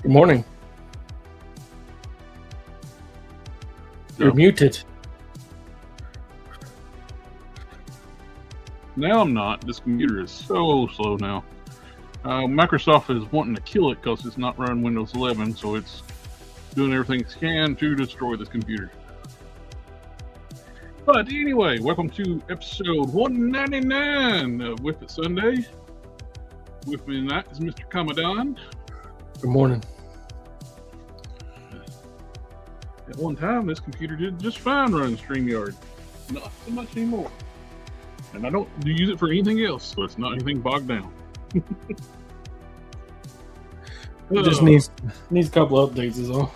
Good morning. You're muted. Now I'm not. This computer is so slow now. Microsoft is wanting to kill it because it's not running Windows 11, so it's doing everything it can to destroy this computer. But anyway, welcome to episode 199 of WIP IT Sunday. With me tonight is Mr. Commandant. Good morning. At one time, this computer did just fine running StreamYard. Not so much anymore. And I don't use it for anything else, so it's not anything bogged down. It just needs a couple updates is all.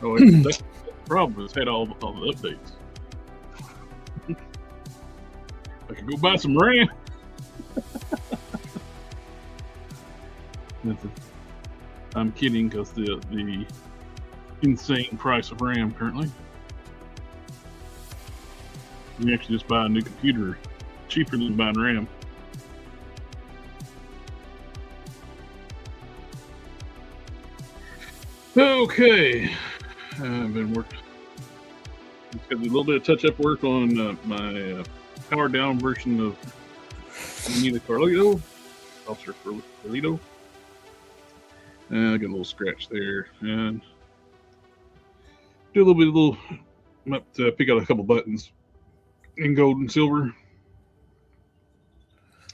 Oh, that's the problem. It's had all the updates. I could go buy some RAM. I'm kidding, because the insane price of RAM currently. You can actually just buy a new computer cheaper than buying RAM. Okay, I've been working. Just got a little bit of touch-up work on my powered down version of Anita Carlito, Officer Carlito. I got a little scratch there, and do a little I'm up to pick out a couple buttons in gold and silver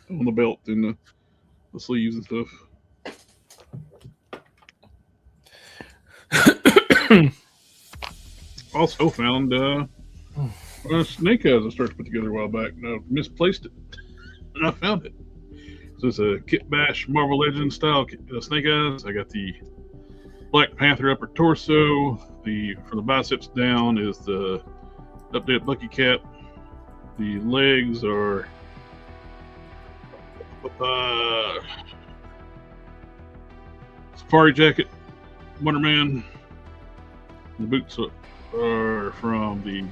on the belt and the sleeves and stuff. Also found snake eyes I started to put together a while back, and I misplaced it, and I found it. So it's a Kit Bash Marvel Legends style snake eyes. I got the Black Panther upper torso. From the biceps down is the updated Lucky Cat. The legs are Safari Jacket, Wonder Man. The boots are from the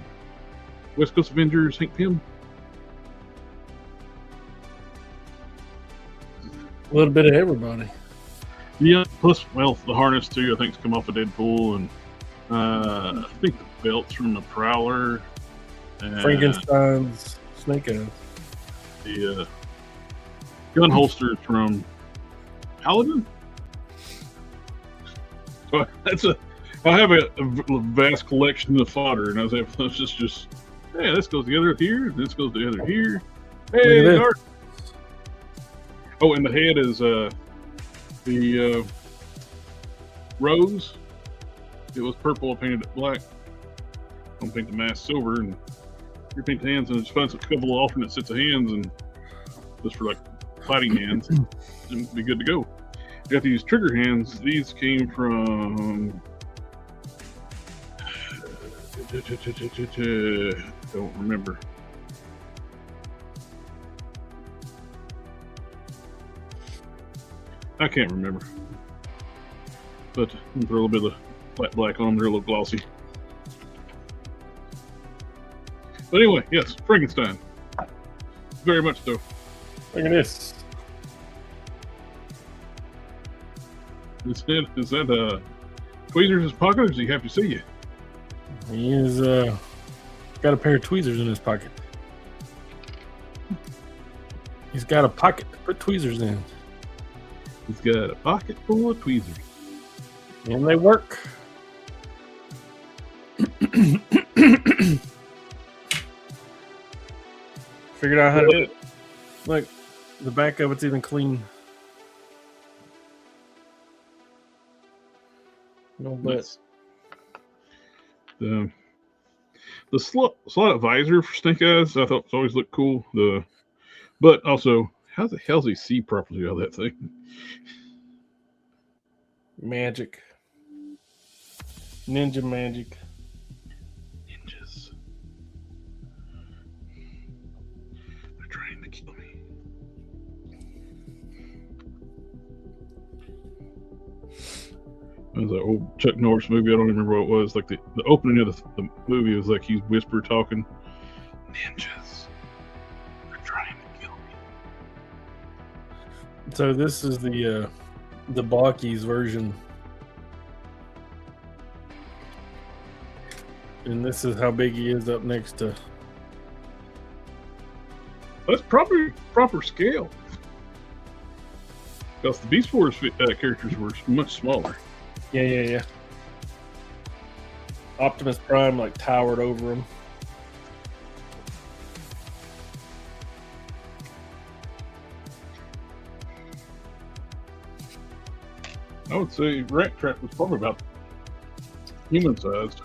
West Coast Avengers, Hank Pym. A little bit of everybody. Yeah, plus, well, the harness too, I think, it's come off of Deadpool, and I think the belt's from the Prowler. And Frankenstein's snake eyes. the gun holsters from Paladin. So I have a vast collection of fodder, and I was just hey, this goes together here, this goes together here. Hey, Dark. Oh, and the head is the rose. It was purple, I painted it black. I'm paint the mask silver, and you paint the hands, and just find a couple of alternate sets of hands, and just for like fighting hands, and be good to go. Got these trigger hands. These came from don't remember. I can't remember. But throw a little bit of flat black on them. They're a little glossy. But anyway, yes, Frankenstein. Very much so. Look at this. Is that tweezers in his pocket, or is he happy to see you? He's got a pair of tweezers in his pocket. He's got a pocket to put tweezers in. He's got a pocket full of tweezers. And they work. Figured out how to do it. Look, the back of it's even clean. No butts. The slot visor for snake eyes, I thought always looked cool. But also, how the hell does he see properly out of that thing? Magic. Ninja magic. Ninjas. They're trying to kill me. It was an old Chuck Norris movie. I don't even remember what it was. Like the opening of the movie was like he's whisper talking. Ninjas. They're trying to kill me. So this is the the Blockies version. And this is how big he is up next to. That's probably proper scale. Because the Beast Wars characters were much smaller. Yeah. Optimus Prime like towered over him. I would say Rat Trap was probably about human sized.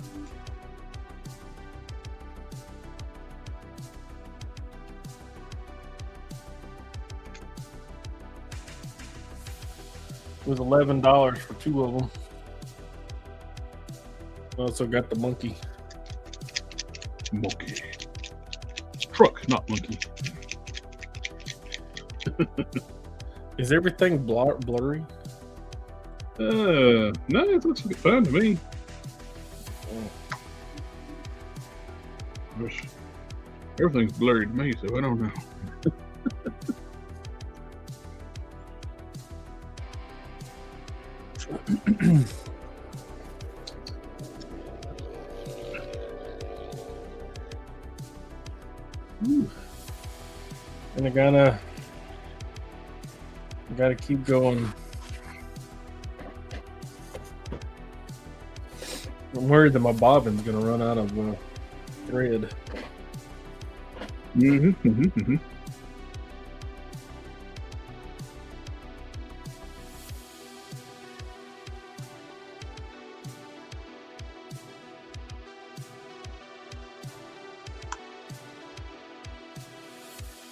It was $11 for two of them. Also got the monkey. Monkey. Truck, not monkey. Is everything blurry? No, it looks fine to me. Gosh, everything's blurry to me, so I don't know. And I gotta keep going. I'm worried that my bobbin's gonna run out of thread.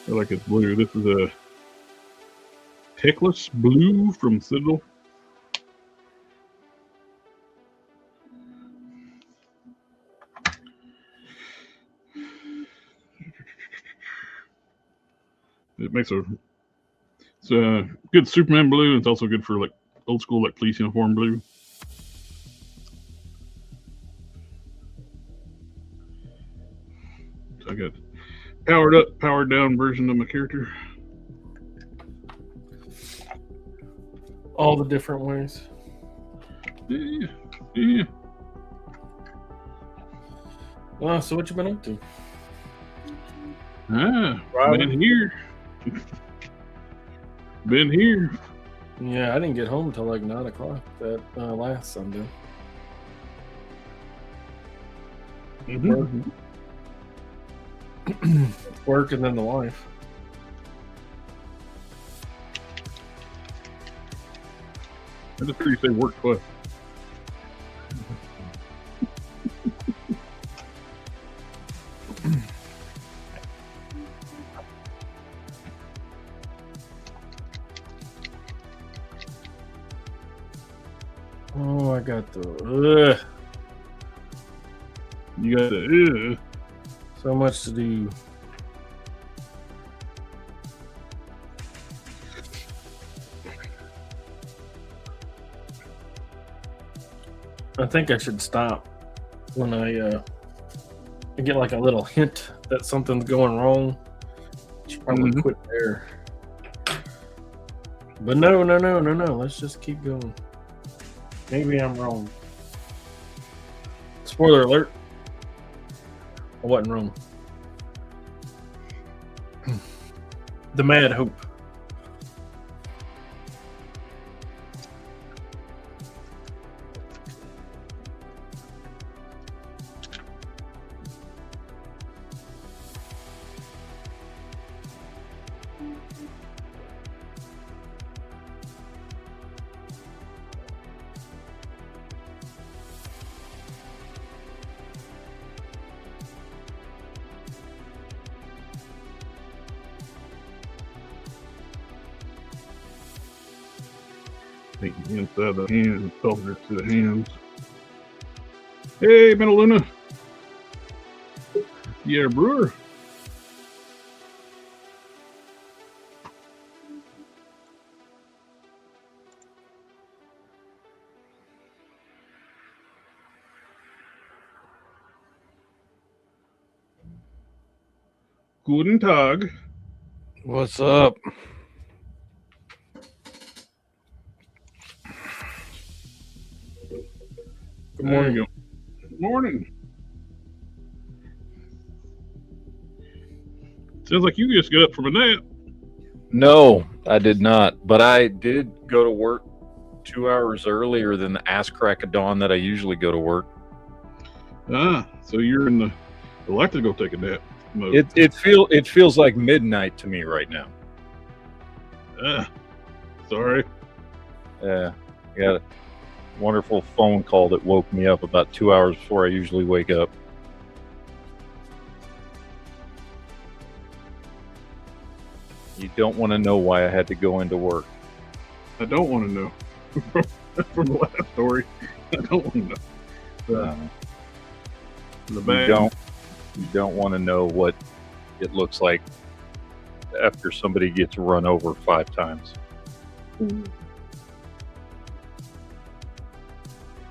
I like it's blue. This is a Techless Blue from Citadel. It makes it's a good Superman blue. It's also good for like old school like police uniform blue. So I got powered up, powered down version of my character. All the different ways. Yeah. So what you been up to? Been here. Been here. Yeah, I didn't get home until like 9 o'clock that last Sunday. Work and then the wife. I just heard you say work twice. Oh, I got the. You got the. So much to do. I think I should stop when I get like a little hint that something's going wrong. I should probably quit there. But no. Let's just keep going. Maybe I'm wrong. Spoiler alert. I wasn't wrong. The Mad Hope. Take the inside of the hands and filter it to the hands. Hey, Metaluna. Yeah, brewer. Guten Tag. What's up? Good morning. There you go. Good morning. Sounds like you just got up from a nap. No, I did not. But I did go to work 2 hours earlier than the ass crack of dawn that I usually go to work. So you're in the like to go take a nap mode. It feels like midnight to me right now. Sorry. Yeah, I got a wonderful phone call that woke me up about 2 hours before I usually wake up. You don't want to know why I had to go into work. I don't want to know. From the last story, I don't want to know. The bad. You don't want to know what it looks like after somebody gets run over 5 times.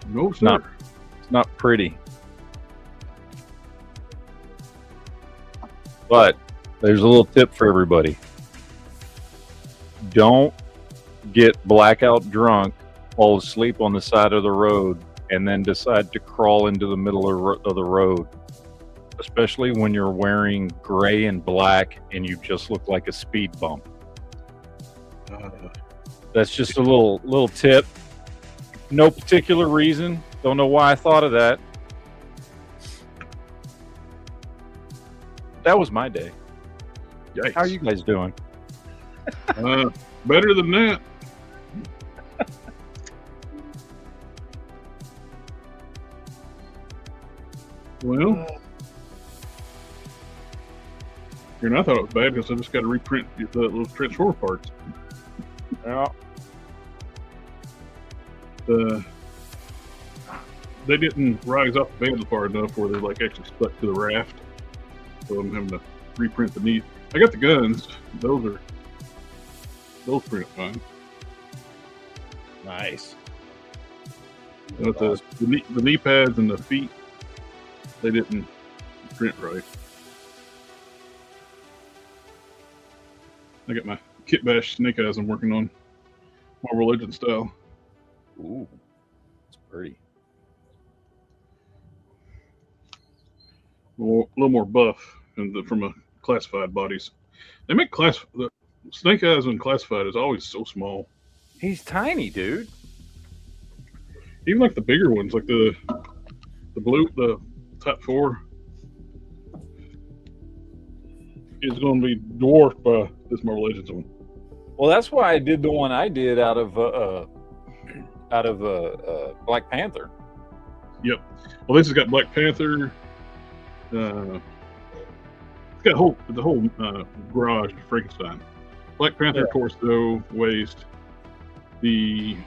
No, sir. It's not pretty. But there's a little tip for everybody. Don't get blackout drunk, fall asleep on the side of the road, and then decide to crawl into the middle of the road. Especially when you're wearing gray and black and you just look like a speed bump. That's just a little tip. No particular reason. Don't know why I thought of that. That was my day. Yikes. How are you guys doing? Better than that. Well, and I thought it was bad because I just got to reprint those transformer parts. Yeah. They didn't rise off the bed far enough where they're like actually stuck to the raft. So I'm having to reprint the knee. I got the guns. Those print fine. Nice. But the knee pads and the feet, they didn't print right. I got my Kit Bash Snake Eyes I'm working on, Marvel Legends style. Ooh, it's pretty. A little more buff from a classified bodies. They make the Snake Eyes in classified is always so small. He's tiny, dude. Even like the bigger ones, like the top 4 is going to be dwarfed by this Marvel Legends one. Well, that's why I did the one I did out of Black Panther. Yep. Well, this has got Black Panther. It's got the whole garage of Frankenstein. Black Panther torso, waist. The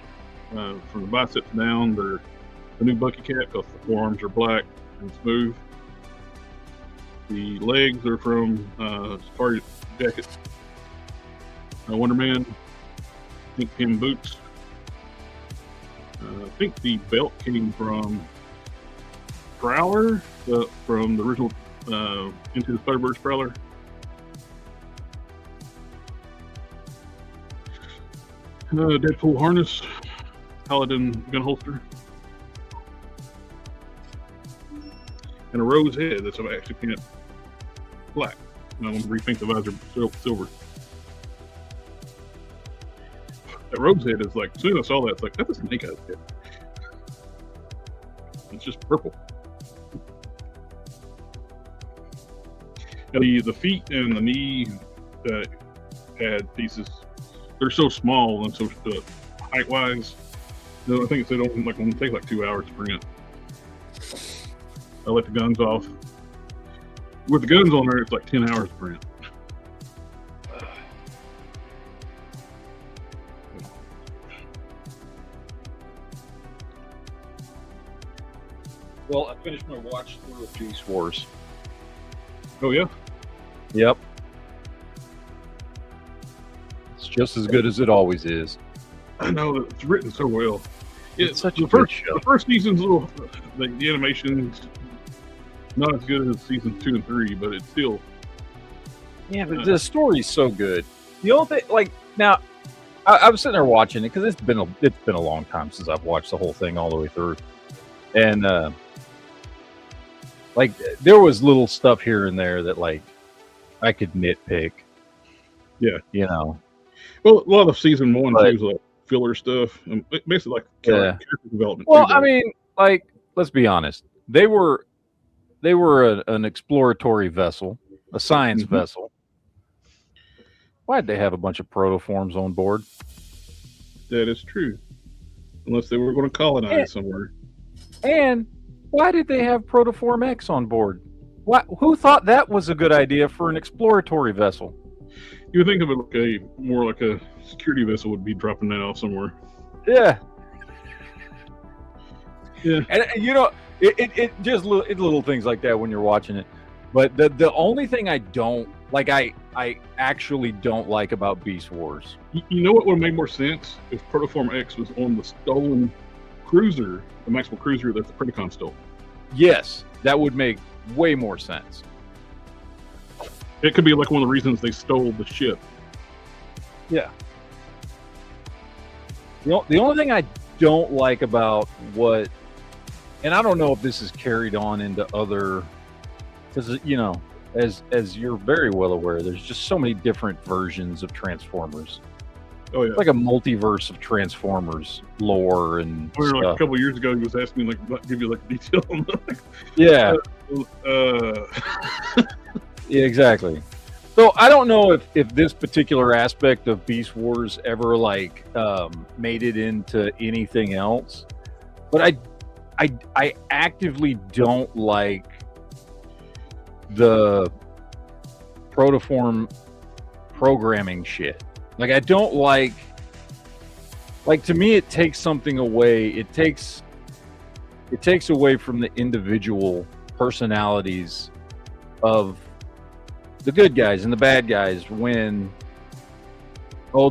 from the biceps down, they're the new Bucky Cat because the forearms are black and smooth. The legs are from Safari Jacket. Wonder Man, pink pin boots. I think the belt came from Prowler, from the original Into the Spider-Verse Prowler. Deadpool harness, Paladin gun holster, and a rose head that's actually painted black. I'm going to repaint the visor silver. That rose head is like, as soon as I saw that, it's like, that's a Snake Eyes head. It's just purple. Now the feet and the knee pad pieces, they're so small and so height-wise. I think they don't only take like 2 hours to print. I let the guns off. With the guns on there, it's like 10 hours to print. Well, I finished my watch through of Beast Wars. Oh yeah. Yep. It's just as good as it always is. I know that it's written so well. It's such a good show. The first season's a little, the animation's not as good as seasons 2 and 3, but it's still. Yeah, but the story's so good. The only thing, now, I was sitting there watching it because it's been a long time since I've watched the whole thing all the way through. And like there was little stuff here and there that like I could nitpick. Yeah. You know. Well, a lot of season 1 But- too was like filler stuff, and basically like Yeah. character development. Well, too, I though. mean, like, let's be honest. They were an exploratory vessel, a science Mhm. vessel. Why'd they have a bunch of protoforms on board? That is true. Unless they were going to colonize Yeah. somewhere. And why did they have Protoform X on board? Who thought that was a good idea for an exploratory vessel? You would think of it like more like a security vessel would be dropping that off somewhere. Yeah. Yeah. And you know, it just little things like that when you're watching it. But the only thing I don't like, I actually don't like about Beast Wars. You know what would have made more sense if Protoform X was on the stolen cruiser, the Maxwell cruiser that the Predacon stole. Yes, that would make way more sense. It could be like one of the reasons they stole the ship. Yeah. The only thing I don't like about what, and I don't know if this is carried on into other, because you know, as you're very well aware, there's just so many different versions of Transformers. Oh yeah. It's like a multiverse of Transformers lore and Like a stuff. couple of years ago, he was asking me like give you like detail on that. Yeah, yeah, exactly. So I don't know if this particular aspect of Beast Wars ever like made it into anything else, but I actively don't like the protoform programming shit. Like I don't like to me it takes something away. It takes away from the individual personalities of the good guys and the bad guys when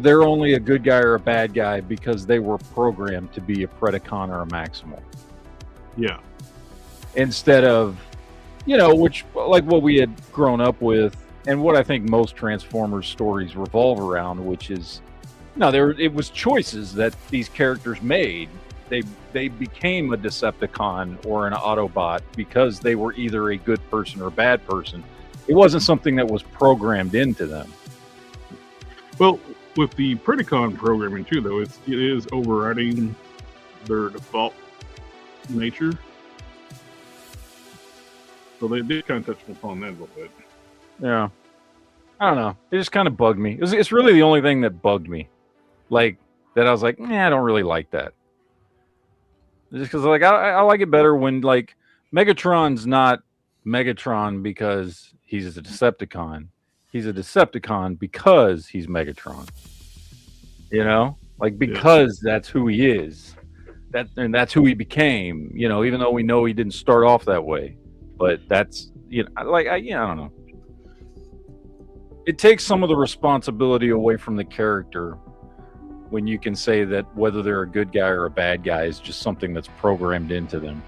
they're only a good guy or a bad guy because they were programmed to be a Predacon or a Maximal. yeah. Instead of, you know, which like what we had grown up with and what I think most Transformers stories revolve around, which is, it was choices that these characters made. They became a Decepticon or an Autobot because they were either a good person or a bad person. It wasn't something that was programmed into them. Well, with the Predacon programming too, though, it is overriding their default nature. So they did kind of touch upon that a little bit. Yeah. I don't know. It just kind of bugged me. It's really the only thing that bugged me. Like, that I was like, I don't really like that. Just because, like, I like it better when, like, Megatron's not Megatron because he's a Decepticon. He's a Decepticon because he's Megatron. You know? Like, because that's who he is. And that's who he became, you know, even though we know he didn't start off that way. But that's, I don't know. It takes some of the responsibility away from the character when you can say that whether they're a good guy or a bad guy is just something that's programmed into them.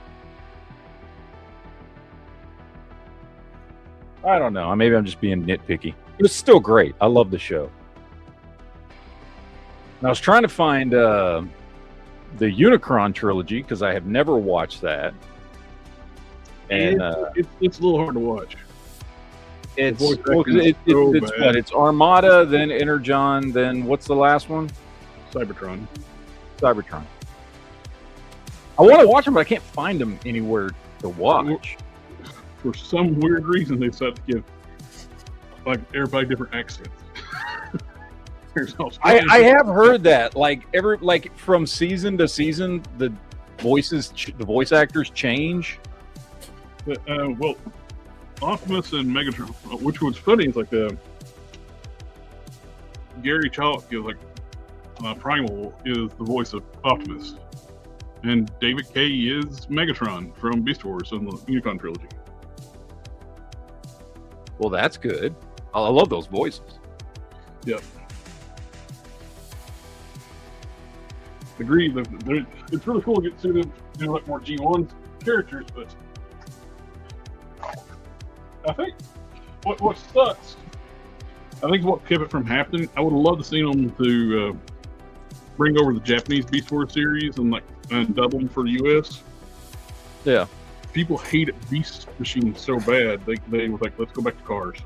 I don't know. Maybe I'm just being nitpicky. It was still great. I love the show. And I was trying to find the Unicron trilogy because I have never watched that. And it's a little hard to watch. it's voice well, acting is it's so it's bad. what? It's Armada, then Energon, then what's the last one? Cybertron. Cybertron. I want to watch them, but I can't find them anywhere to watch. For some weird reason, they decided to give like everybody different accents. I have heard that like from season to season the voice actors change. Well, Optimus and Megatron, which was funny, is like Gary Chalk is like Primal is the voice of Optimus, and David Kaye is Megatron from Beast Wars and the Unicron trilogy. Well, that's good. I love those voices. Yep. Agreed. It's really cool to get to see them do like more G1 characters, but I think what sucks, I think what kept it from happening, I would have loved to see them to bring over the Japanese Beast Wars series and dub them for the US. Yeah. People hated Beast machines so bad, they were like, let's go back to cars.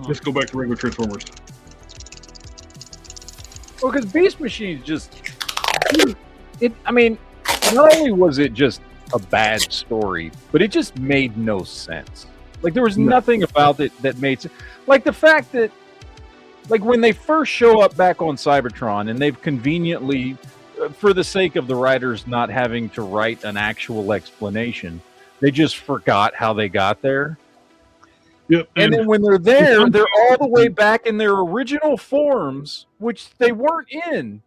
Let's go back to regular Transformers. Well, because Beast Machines just, I mean, not only was it just a bad story, but it just made no sense. Like, there was nothing about it that made sense. Like, the fact that, like, when they first show up back on Cybertron, and they've conveniently, for the sake of the writers not having to write an actual explanation, they just forgot how they got there. Yep. And then when they're there, they're all the way back in their original forms, which they weren't in.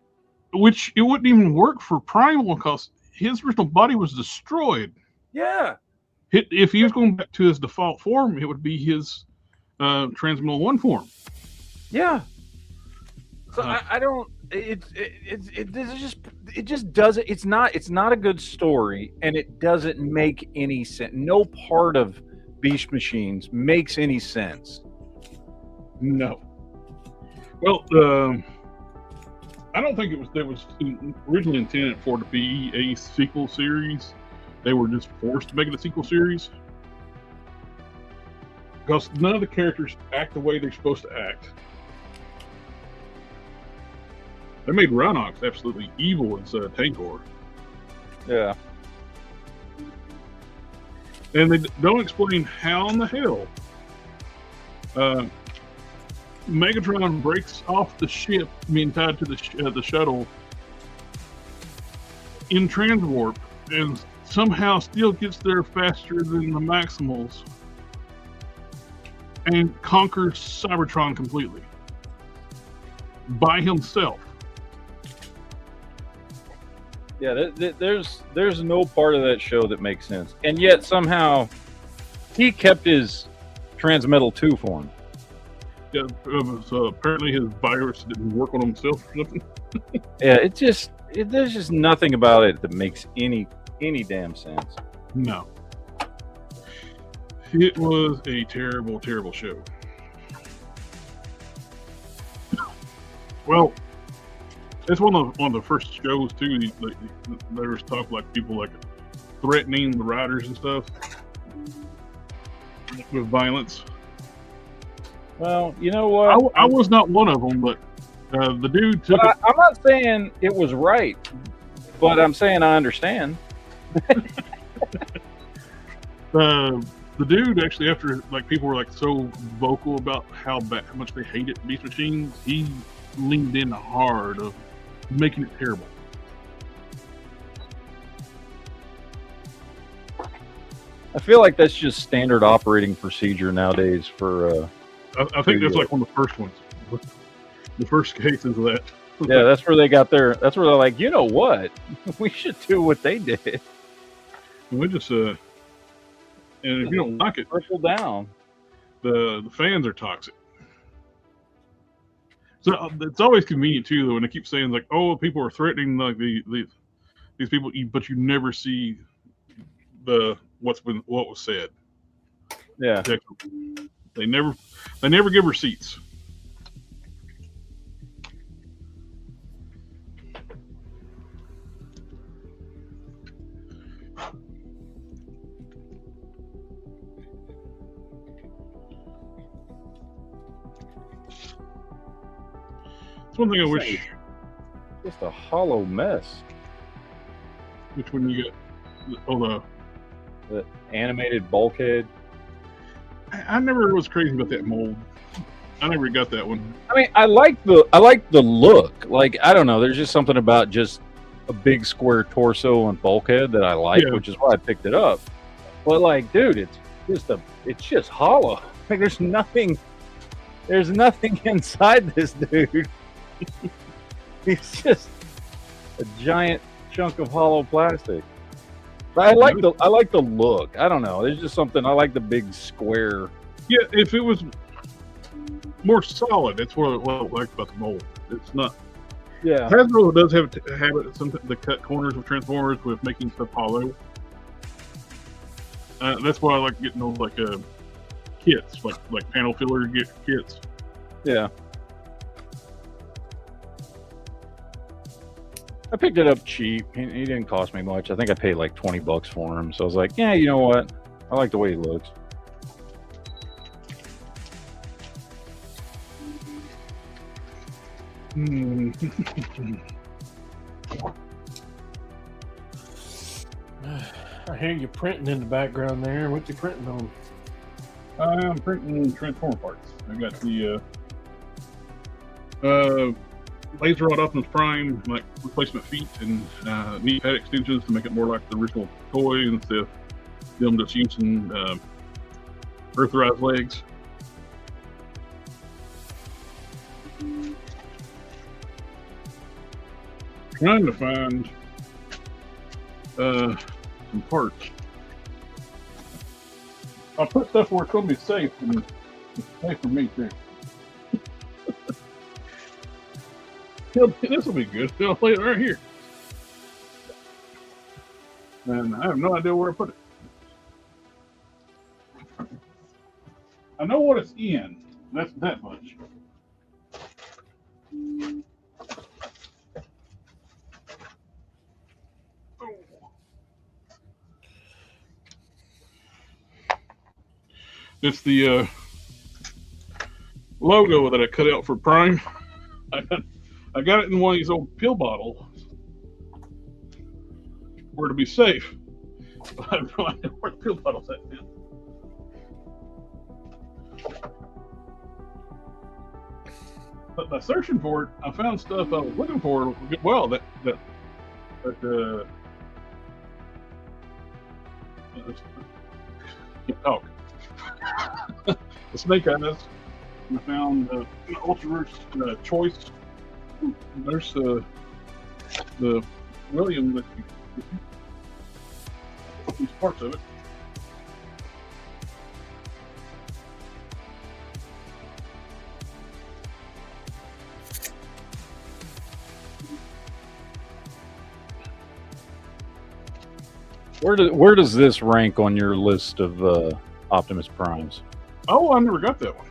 Which it wouldn't even work for Primal because his original body was destroyed. Yeah. If he was going back to his default form, it would be his Transmetal 1 form. Yeah. So I don't. It just doesn't. It's not a good story, and it doesn't make any sense. No part of Beast Machines makes any sense. No. Well, I don't think it was originally intended for it to be a sequel series. They were just forced to make it a sequel series because none of the characters act the way they're supposed to act. They made Rhinox absolutely evil as Tankor. Yeah. And they don't explain how in the hell Megatron breaks off the ship being tied to the shuttle in Transwarp and somehow still gets there faster than the Maximals and conquers Cybertron completely by himself. Yeah, there's no part of that show that makes sense, and yet somehow he kept his Transmetal 2 form. Yeah, so apparently his virus didn't work on himself or something. Yeah, there's just nothing about it that makes any damn sense. No, it was a terrible, terrible show. Well, it's one of the first shows too. There was talk like people like threatening the riders and stuff with violence. Well, you know what? I was not one of them, but the dude took. I'm not saying it was right, but I'm saying I understand. The dude actually, after like people were like so vocal about how much they hated Beast Machines, he leaned in hard of making it terrible. I feel like that's just standard operating procedure nowadays for. I think that's like one of the first ones, the first cases of that. Yeah, that's where they got their. That's where they're like, you know what? We should do what they did. And we just and if you don't like it, trickle down. The fans are toxic. So it's always convenient too, though, when they keep saying like, "Oh, people are threatening like these people," but you never see what was said. Yeah, they never give receipts. One thing I wish. Just a hollow mess. Which one you get? Oh, the animated bulkhead. I never was crazy about that mold. I never got that one. I mean, I like the look. Like, I don't know. There's just something about just a big square torso and bulkhead that I like, which is why I picked it up. But like, dude, it's just hollow. Like, there's nothing inside this dude. He's just a giant chunk of hollow plastic. But I like the look. I don't know. There's just something. I like the big square. Yeah, if it was more solid, that's what I like about the mold. It's not. Yeah. Hasbro does have a habit sometimes to cut corners of Transformers with making stuff hollow. That's why I like getting those like kits, like panel filler kits. Yeah. I picked it up cheap. He didn't cost me much. I think I paid like $20 for him. So I was like, yeah, you know what? I like the way he looks. I hear you printing in the background there. What you printing on? I'm printing transformer parts. I got the laser rod Optimus Prime, like replacement feet and knee pad extensions to make it more like the original toy instead of them just using eartherized legs. Trying to find some parts. I'll put stuff where it's going to be safe, and it's safe for me too. This will be good. I'll lay it right here. And I have no idea where to put it. I know what it's in. That's that much. It's the logo that I cut out for Prime. I got it in one of these old pill bottles where to be safe. But I have no idea where the pill bottle's at now. But by searching for it, I found stuff I was looking for. Well, can't talk. The snake eyes. I found Ultraverse choice. There's the William that these parts of it. Where does this rank on your list of Optimus Primes? Oh, I never got that one.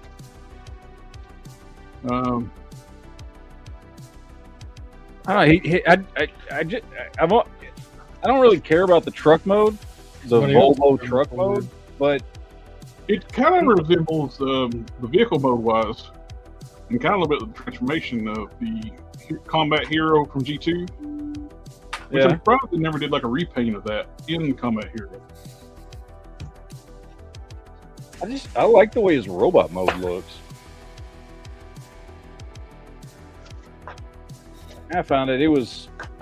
I don't really care about the truck mode, the Volvo truck mode, but it kind of resembles the vehicle mode wise, and kind of a little bit of the transformation of the Combat Hero from G2. Which I'm surprised they never did like a repaint of that in Combat Hero. I like the way his robot mode looks. I found it. I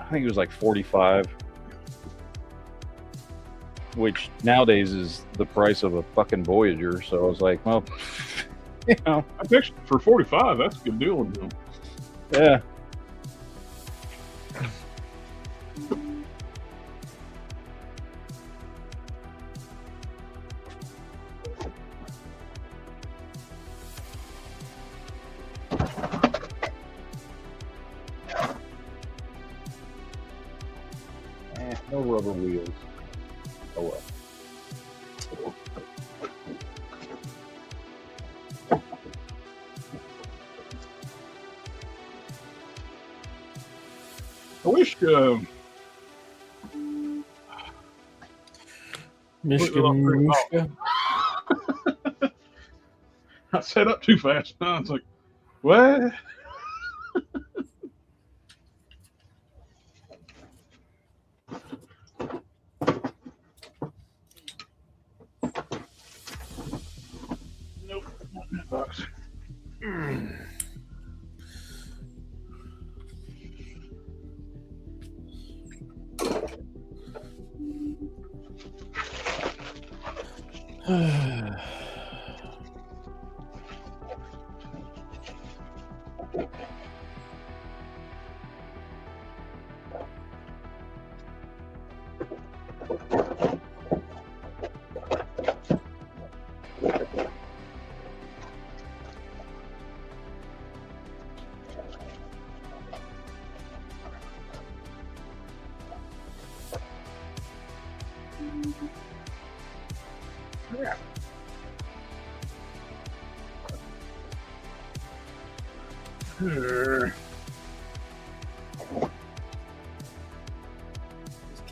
think it was like 45, which nowadays is the price of a fucking Voyager. So I was like, well, you know, I think for 45, that's a good deal with them. Yeah. No rubber wheels. Oh well. I wish Mishka. I set up too fast. I was like, what? Nope, not in that box.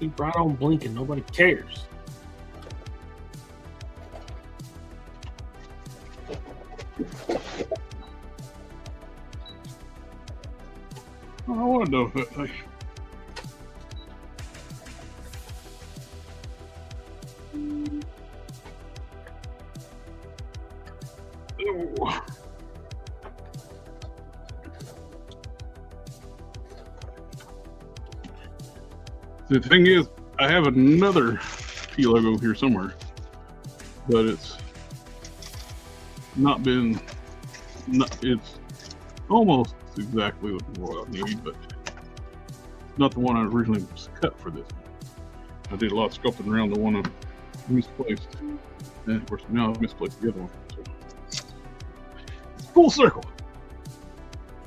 keep right on blinking. Nobody cares. Oh, I want to know if that thing. Oh. The thing is, I have another P logo here somewhere, but it's not been. It's almost exactly what I need, but not the one I originally cut for this. I did a lot of sculpting around the one I misplaced, and of course now I've misplaced the other one. So. Full circle,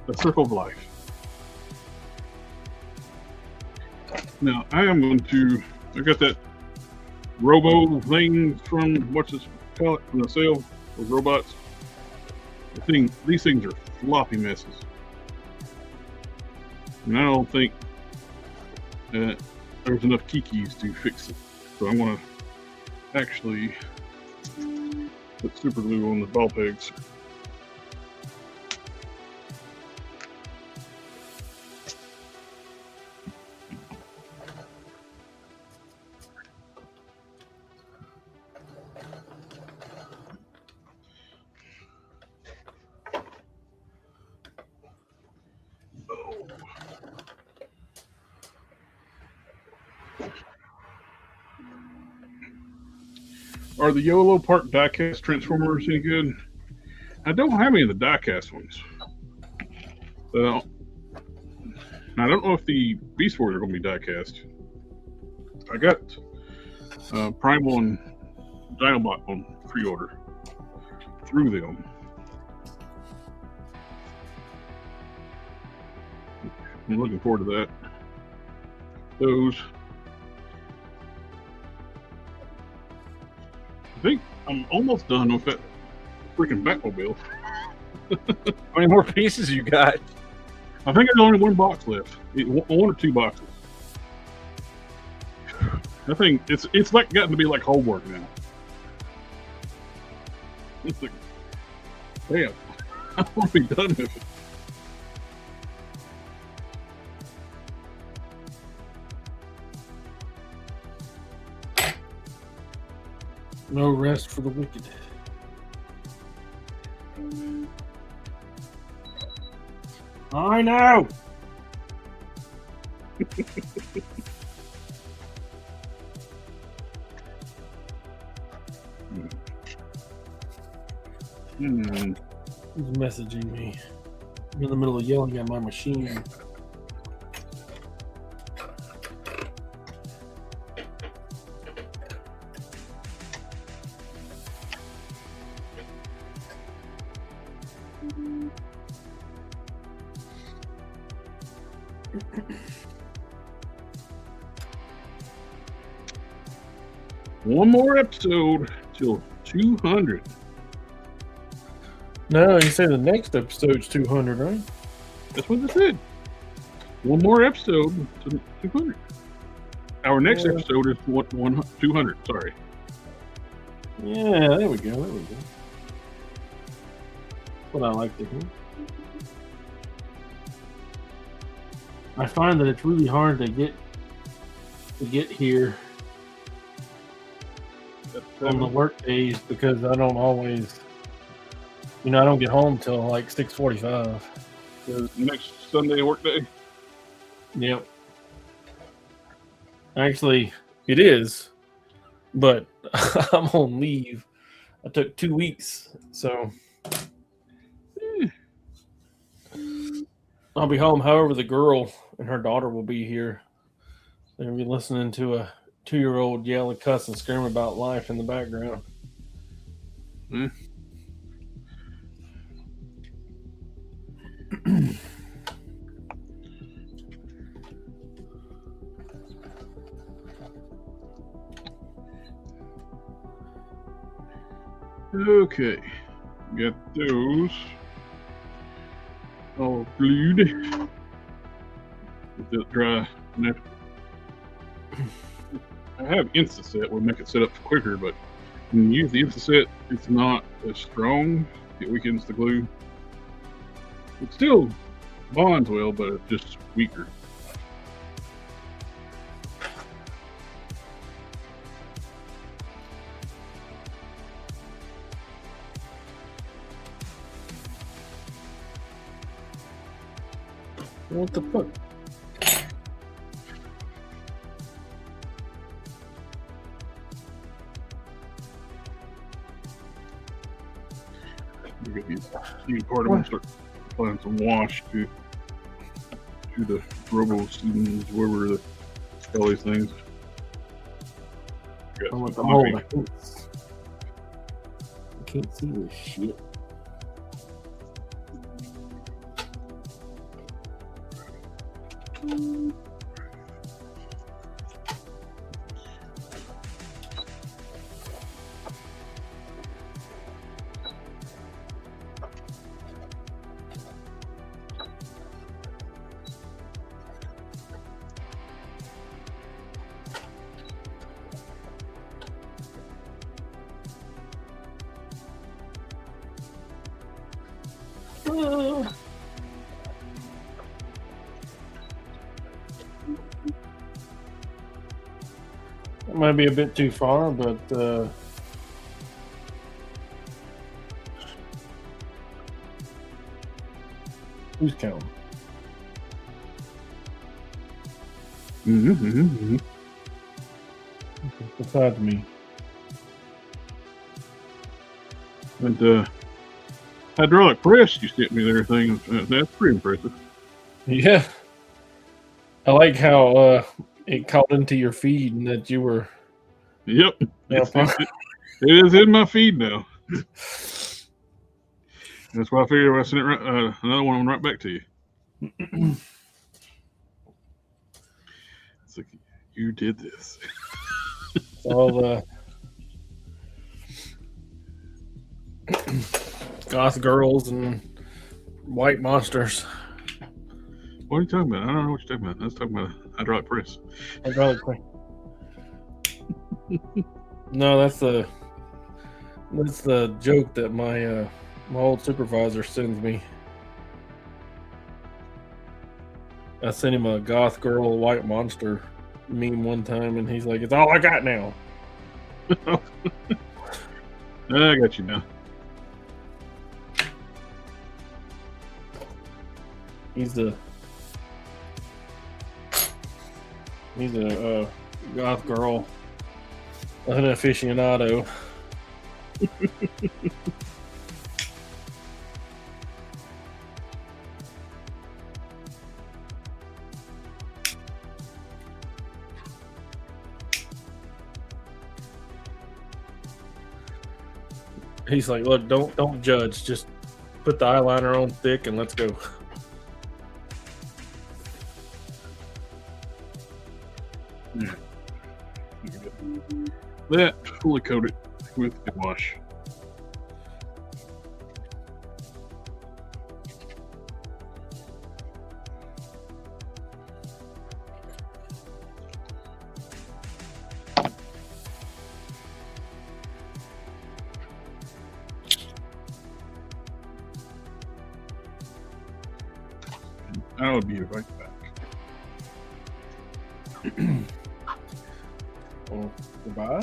the circle of life. Now I am going to. I got that robo thing from what's it called from the sale. Those robots. These things are floppy messes, and I don't think there's enough kikis to fix it. So I'm going to actually put super glue on the ball pegs. Are the YOLO Park diecast transformers any good? I don't have any of the diecast ones. I don't know if the Beast Wars are going to be diecast. I got Primal and Dinobot on pre-order through them. I'm looking forward to that. Those. I think I'm almost done with that freaking Batmobile. How many more pieces you got? I think there's only one box left. One or two boxes. I think it's like gotten to be like homework now. It's like, damn, I want to be done with it. No rest for the wicked. I know. He's messaging me. I'm in the middle of yelling at my machine. One more episode till 200. No, you say the next episode's 200, right? That's what they said. One more episode to 200. Our next episode is 200. Sorry. Yeah, there we go. There we go. What I like to hear. I find that it's really hard to get here on the work days because I don't always, I don't get home till like 6:45. Next Sunday work day. Yep. Actually, it is, but I'm on leave. I took 2 weeks, so I'll be home. However, the girl and her daughter will be here. They'll be listening to a 2-year-old yell and cuss and scream about life in the background. Okay, got those all glued. Get that dry. I have Instaset will make it set up quicker, but when you use the Instaset, it's not as strong. It weakens the glue. It still bonds well, but it's just weaker. What the fuck? You part of them start applying some wash to the robos and wherever all these things. I want the mold. I can't see this shit. It might be a bit too far, but who's counting? Besides me. And hydraulic press you sent me there thing. That's pretty impressive. Yeah. I like how it caught into your feed and that you were. Yep. Yeah, It is in my feed now. That's why I figured I sent it another one right back to you. It's like, you did this. all the goth girls and white monsters. What are you talking about? I don't know what you're talking about. I was talking about hydraulic press. Hydraulic press. No, that's the joke that my old supervisor sends me. I sent him a goth girl white monster meme one time, and he's like, "It's all I got now." I got you now. He's a goth girl, an aficionado. He's like, "Look, don't judge. Just put the eyeliner on thick and let's go." Yeah. That fully coat it with the wash. I would be right back. Well, goodbye.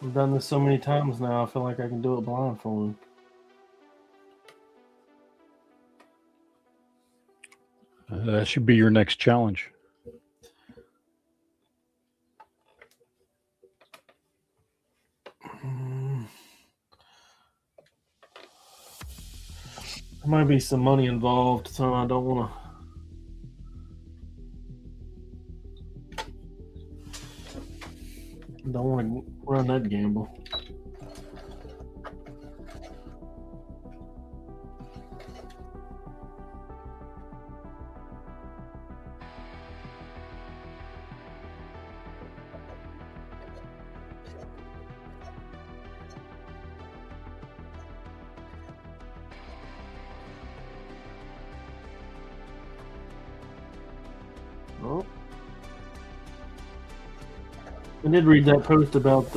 I've done this so many times now, I feel like I can do it blindfolded. That should be your next challenge. There might be some money involved, so I don't want to run that gamble. Oh. I did read that post about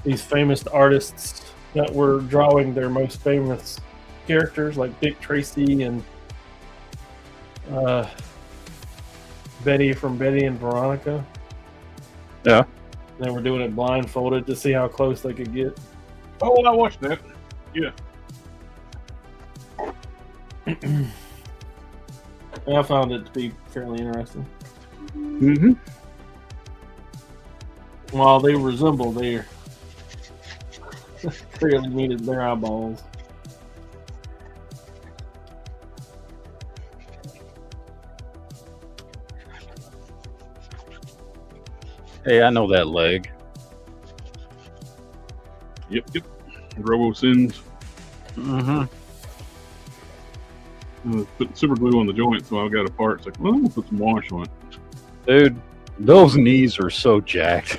these famous artists that were drawing their most famous characters, like Dick Tracy and Betty from Betty and Veronica. Yeah. They were doing it blindfolded to see how close they could get. Oh, I watched that. Yeah. I found it to be fairly interesting. Mm-hmm. While they resemble their clearly needed their eyeballs. Hey, I know that leg. Yep. Robo Sins. Mm-hmm. Put super glue on the joint, so I've got a part. It's like, well, I'm gonna put some wash on it. Dude, those knees are so jacked.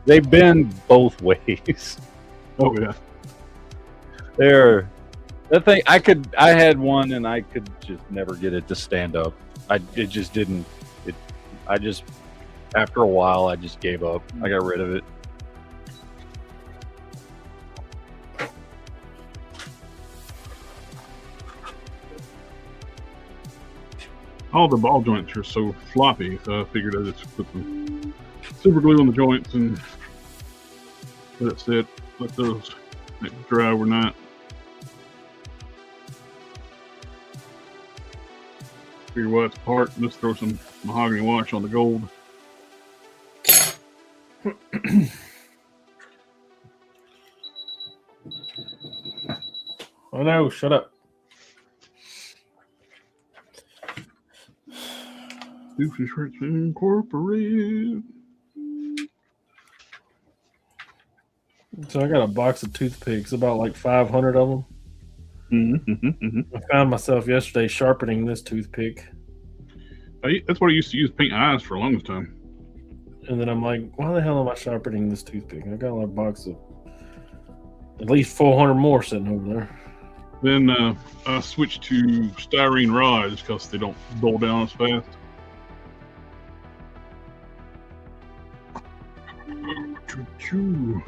They bend both ways. Oh yeah. That thing, I had one and I could just never get it to stand up. It just didn't. After a while, I just gave up. I got rid of it. All the ball joints are so floppy, so I figured I'd just put some super glue on the joints and let it sit. Let those dry overnight. Figure why it's apart. Let's throw some mahogany wash on the gold. Oh no, shut up. Doofy Shirts Incorporated. So I got a box of toothpicks, about like 500 of them. Mm-hmm. I found myself yesterday sharpening this toothpick. That's what I used to use to paint eyes for the longest time. And then I'm like, why the hell am I sharpening this toothpick? I got a box of at least 400 more sitting over there. Then I switched to styrene rods because they don't dull down as fast. Choo-choo.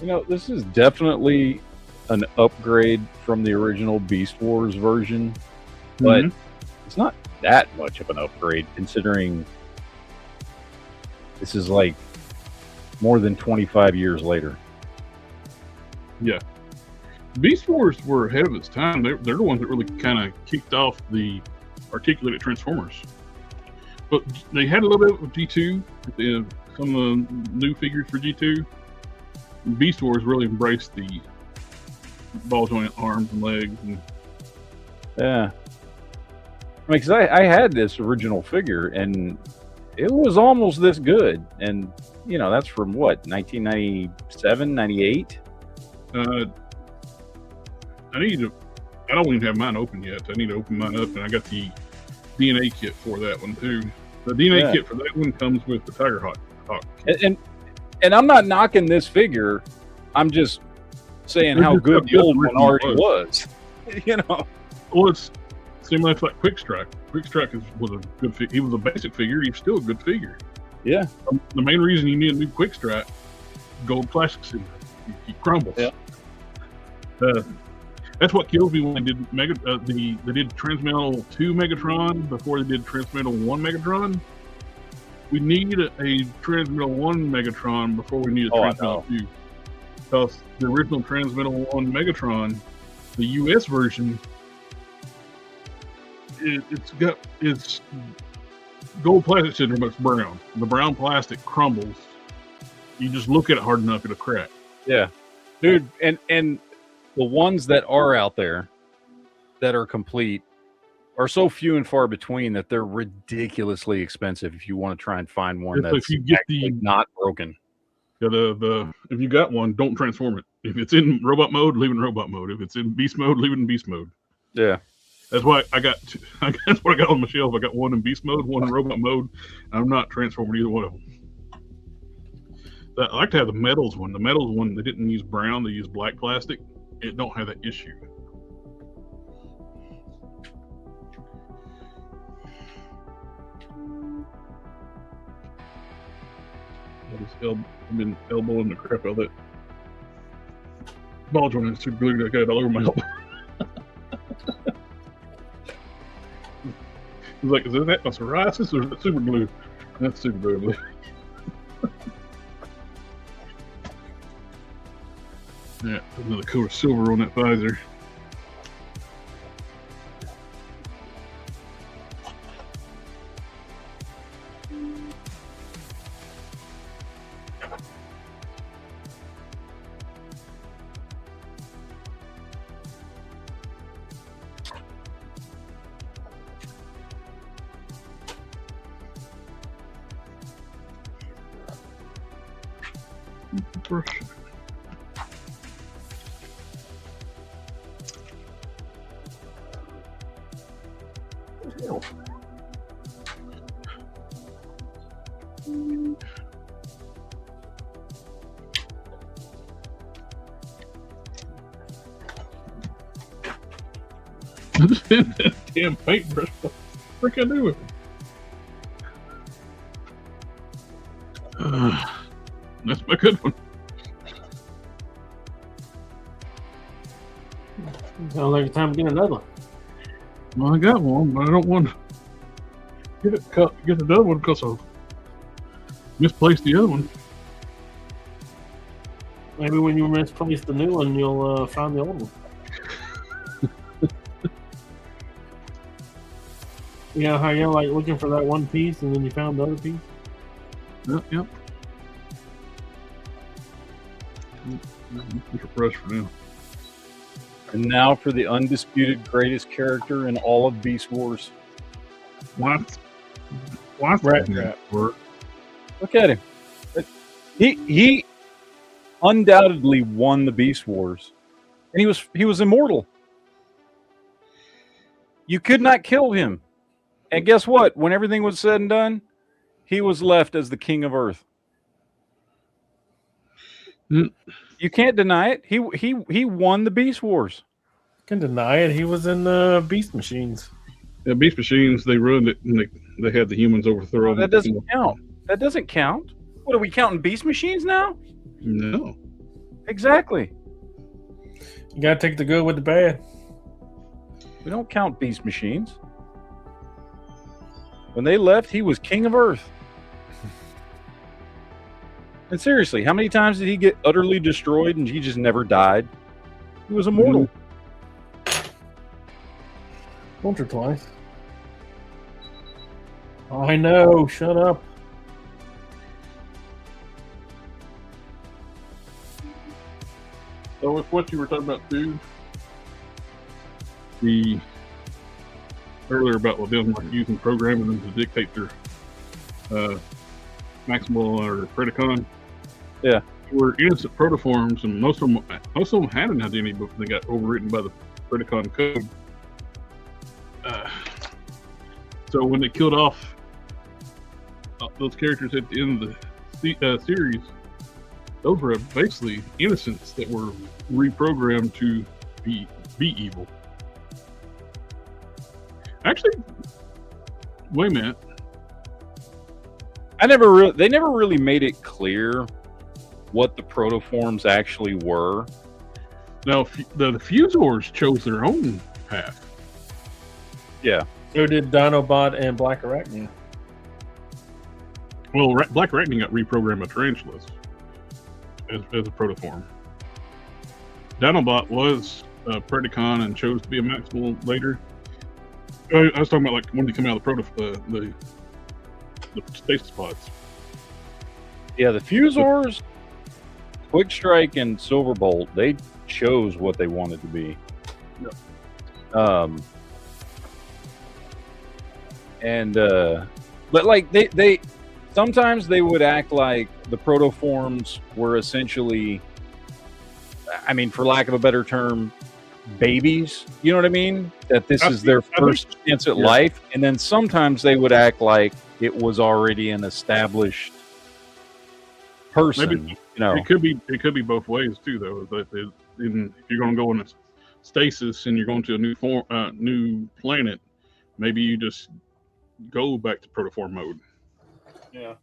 You know, this is definitely an upgrade from the original Beast Wars version, but it's not that much of an upgrade considering this is like more than 25 years later. Yeah. Beast Wars were ahead of its time. They're the ones that really kind of kicked off the articulated Transformers. But they had a little bit with G2, some of the new figures for G2. Beast Wars really embraced the ball joint arms and legs. Yeah. I mean, because I had this original figure and it was almost this good. And, you know, that's from what, 1997, 98? I don't even have mine open yet. I need to open mine up, and I got the DNA kit for that one too. The DNA kit for that one comes with the Tiger Hawk. And I'm not knocking this figure. I'm just saying how good the old one already was. You know. Well, it's similar to like Quick Strike. Quick Strike was a good figure. He was a basic figure. He's still a good figure. Yeah. The main reason you need a new Quick Strike, gold plastic seal. He crumbles. Yeah. That's what kills me when they did they did Transmetal 2 Megatron before they did Transmetal 1 Megatron. We need a Transmetal 1 Megatron before we need a Transmetal 2. Because the original Transmetal 1 Megatron, the US version, gold plastic syndrome, but it's brown. The brown plastic crumbles. You just look at it hard enough, it'll crack. Yeah, dude, and the ones that are out there that are complete are so few and far between that they're ridiculously expensive if you want to try and find one that's if you get not broken. Yeah, if you got one, don't transform it. If it's in robot mode, leave it in robot mode. If it's in beast mode, leave it in beast mode. Yeah. That's why that's what I got on my shelf. I got one in beast mode, one in robot mode. I'm not transforming either one of them. I like to have the metals one. The metals one, they didn't use brown, they used black plastic. It don't have that issue. I've been elbowing the crap out of that ball joint and super glue that I got all over my elbow. He's like, is that my psoriasis or is that super glue? That's super glue. Yeah, another coat of silver on that visor. I just hit that damn paintbrush. What the frick I do with it? That's my good one. Sounds like it's time to get another one. Well, I got one, but I don't want to get another one because I misplaced the other one. Maybe when you misplace the new one, you'll find the old one. You know how you're like looking for that one piece and then you found the other piece? Yep. Just a brush for now. And now for the undisputed greatest character in all of Beast Wars. What? Rat. Look at him. He undoubtedly won the Beast Wars, and he was immortal. You could not kill him. And guess what? When everything was said and done, he was left as the king of Earth. You can't deny it. He won the Beast Wars. Can deny it. He was in Beast Machines. Yeah, Beast Machines, they ruined it and they had the humans overthrow them. That doesn't count. That doesn't count. What, are we counting Beast Machines now? No. Exactly. You gotta take the good with the bad. We don't count Beast Machines. When they left, he was king of Earth. And seriously, how many times did he get utterly destroyed and he just never died? He was immortal. Once or twice. I know. Shut up. So with what you were talking about too, earlier about them using programming them to dictate their maximal or Predacon. Yeah, were innocent protoforms, and most of them had an identity book. They got overwritten by the Predacon code. So when they killed off those characters at the end of the series, those were basically innocents that were reprogrammed to be evil. Actually, wait a minute. They never really made it clear what the protoforms actually were. No, the Fusors chose their own path. Yeah. So did Dinobot and Black Arachnia. Well, Black Arachnia got reprogrammed by Tarantulas as a protoform. Dinobot was a Predacon and chose to be a Maximal later. I was talking about like when they come out of the the stasis pods. Yeah, the Fusors, Quick Strike, and Silverbolt, they chose what they wanted to be. Yep. But like they sometimes they would act like the protoforms were essentially, I mean, for lack of a better term, babies. You know what I mean? That this is their first chance at life, and then sometimes they would act like it was already an established person. Maybe, you know, it could be both ways too, though. That if you're going to go in a stasis and you're going to a new planet, maybe you just go back to protoform mode. Yeah.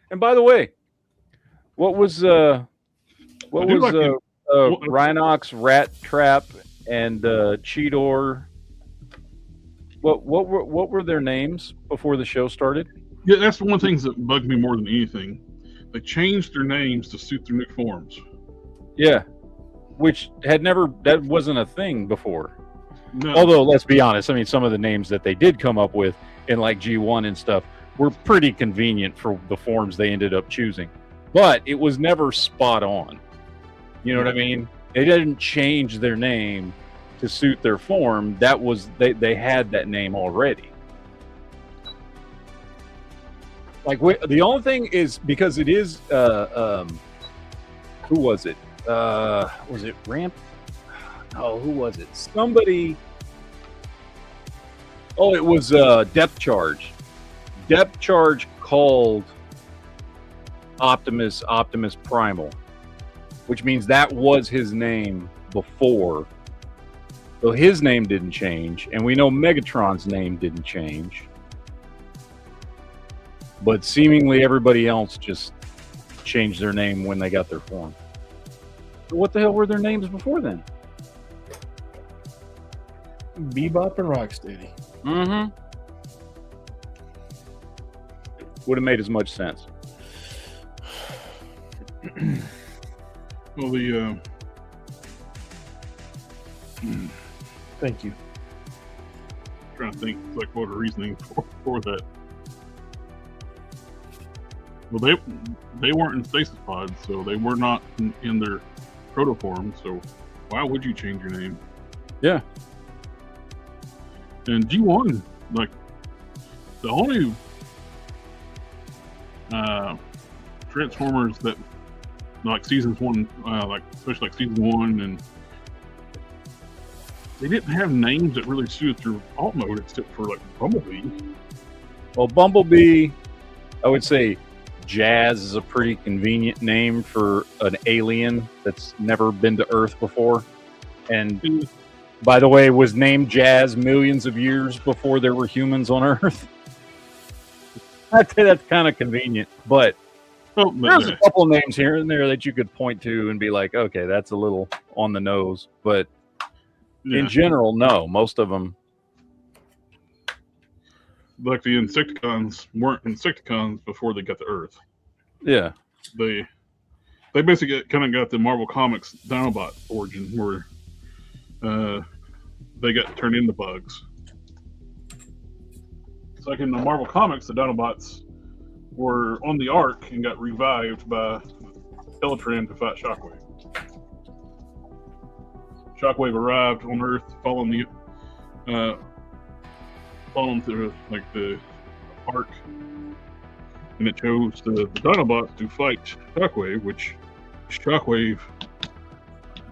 And by the way, what was Rhinox, Rat Trap, and Cheetor? What were their names before the show started? Yeah, that's one of the things that bugged me more than anything. They changed their names to suit their new forms. Yeah, which that wasn't a thing before. No. Although, let's be honest, I mean, some of the names that they did come up with in like G1 and stuff were pretty convenient for the forms they ended up choosing. But it was never spot on. You know what I mean? They didn't change their name to suit their form. That was, they had that name already. Like, the only thing is, because it is, who was it? Was it Ramp? Oh, who was it? Somebody. Oh, it was Depth Charge. Depth Charge called Optimus Primal, which means that was his name before. So his name didn't change, and we know Megatron's name didn't change. But seemingly everybody else just changed their name when they got their form. So what the hell were their names before then? Bebop and Rocksteady. Mm-hmm. Would have made as much sense. Well, Thank you. trying to think like what a reasoning for that. Well, they weren't in stasis pods, so they were not in their protoform. So why would you change your name? Yeah. And G1, like the only Transformers that like seasons one, like especially like season 1, and they didn't have names that really suited their alt mode except for like Bumblebee. Well, Bumblebee, I would say Jazz is a pretty convenient name for an alien that's never been to Earth before. And by the way, was named Jazz millions of years before there were humans on Earth. I'd say that's kind of convenient, but there's a couple names here and there that you could point to and be like, okay, that's a little on the nose. But in general, no, most of them. Like the Insecticons weren't Insecticons before they got to Earth. Yeah. They basically kind of got the Marvel Comics Dinobot origin where they got turned into bugs. It's like in the Marvel Comics, the Dinobots were on the Ark and got revived by Teletran to fight Shockwave. Shockwave arrived on Earth following through like the Ark, and it chose the Dinobots to fight Shockwave, which Shockwave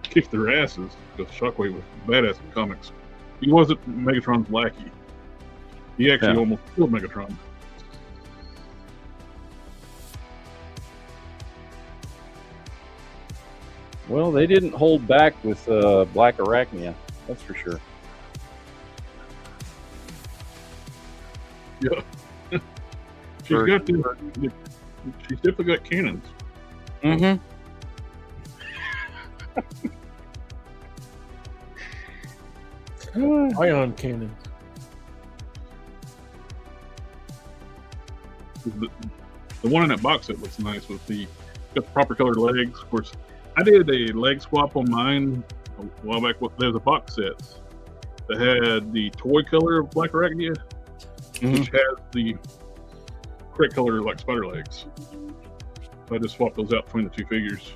kicked their asses because Shockwave was badass in comics. He wasn't Megatron's lackey. He actually almost killed Megatron. Well, they didn't hold back with Black Arachnia, that's for sure. Yeah. She's definitely got cannons. Mm-hmm. Ion cannons. The one in that box set looks nice with got the proper colored legs. Of course, I did a leg swap on mine a while back. There's a box set that had the toy color of Black Arachnia, which has the correct color like spider legs. So I just swapped those out between the two figures.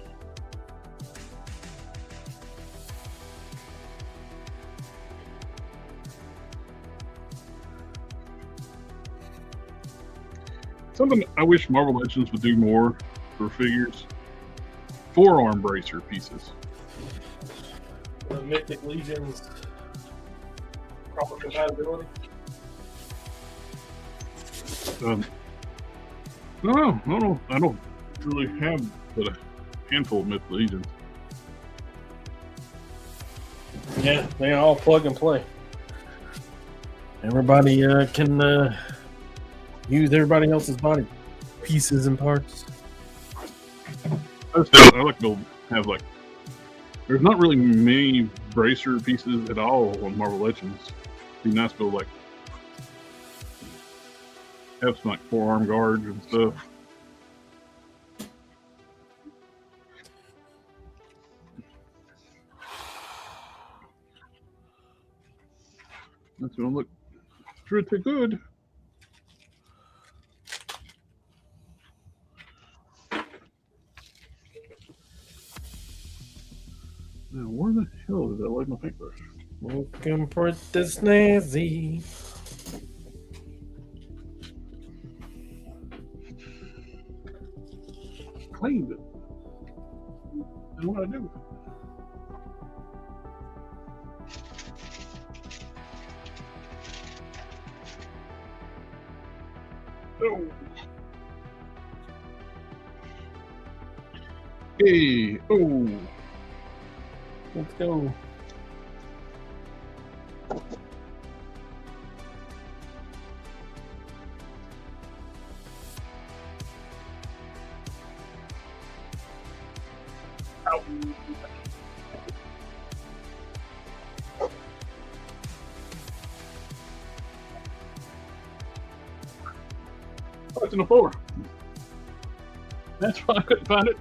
Something I wish Marvel Legends would do more for figures. Forearm bracer pieces. The Mythic Legion's proper compatibility. No, I don't really have but a handful of Mythic Legions. Yeah, they all plug and play. Everybody can use everybody else's body pieces and parts. I like to have like. There's not really many bracer pieces at all on Marvel Legends. It'd be nice to like have some like forearm guards and stuff. That's gonna look pretty good. Now, where the hell did I leave my paintbrush? Looking for the snazzy. Cleaned it. And what I do with it? Oh. Hey, oh. Let's go. Oh, it's in the floor. That's why I couldn't find it.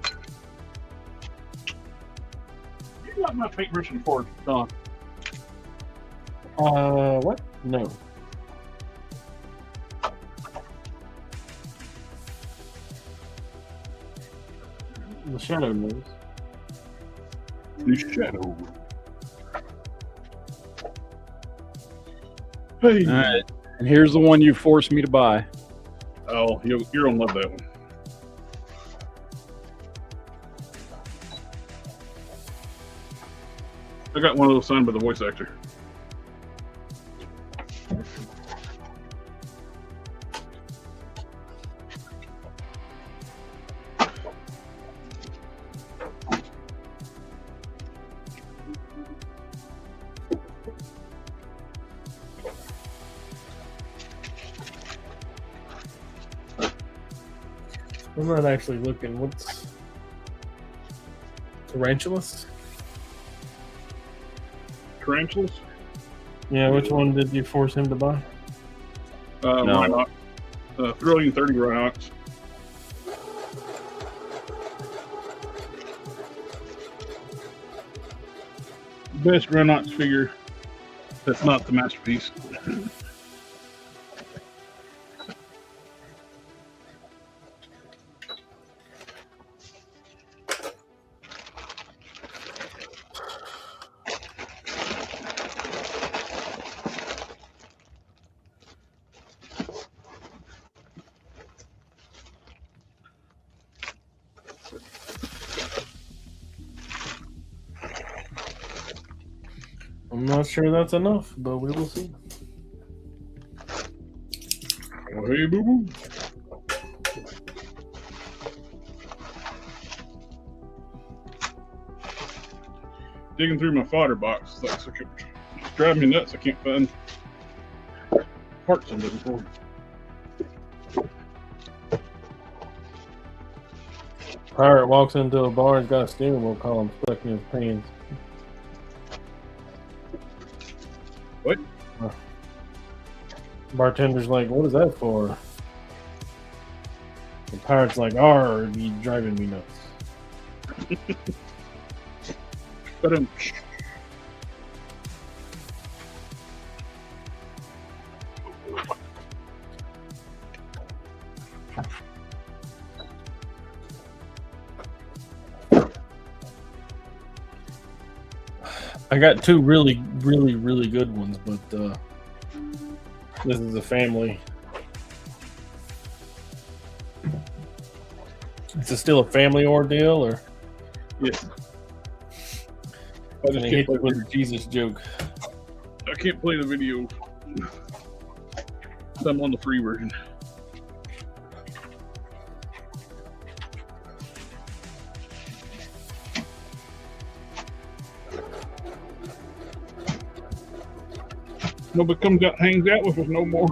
You got my paintbrush in the floor, Don. What? No. The shadow moves. The shadow. Hey. All right, and here's the one you forced me to buy. Oh, you're gonna love that one. I got one of those signed by the voice actor. I'm not actually looking. What's Tarantulas? Tarantulas? Yeah, which one did you force him to buy? No. Rhinox. Thrilling 30 Rhinox. Best Rhinox figure that's not the masterpiece. I'm not sure that's enough, but we will see. Oh, hey, boo boo. Digging through my fodder box, it's driving me nuts. I can't find parts I'm looking for. Pirate walks into a bar and got a steering wheel column stuck in his pants. What? Bartender's like, what is that for? The pirate's like, "Arr, you driving me nuts." But I got two really good ones, but this is a family. Is it still a family ordeal, or? Yes. I just hit you with a Jesus joke. I can't play the video. I'm on the free version. Nobody comes out, hangs out with us no more.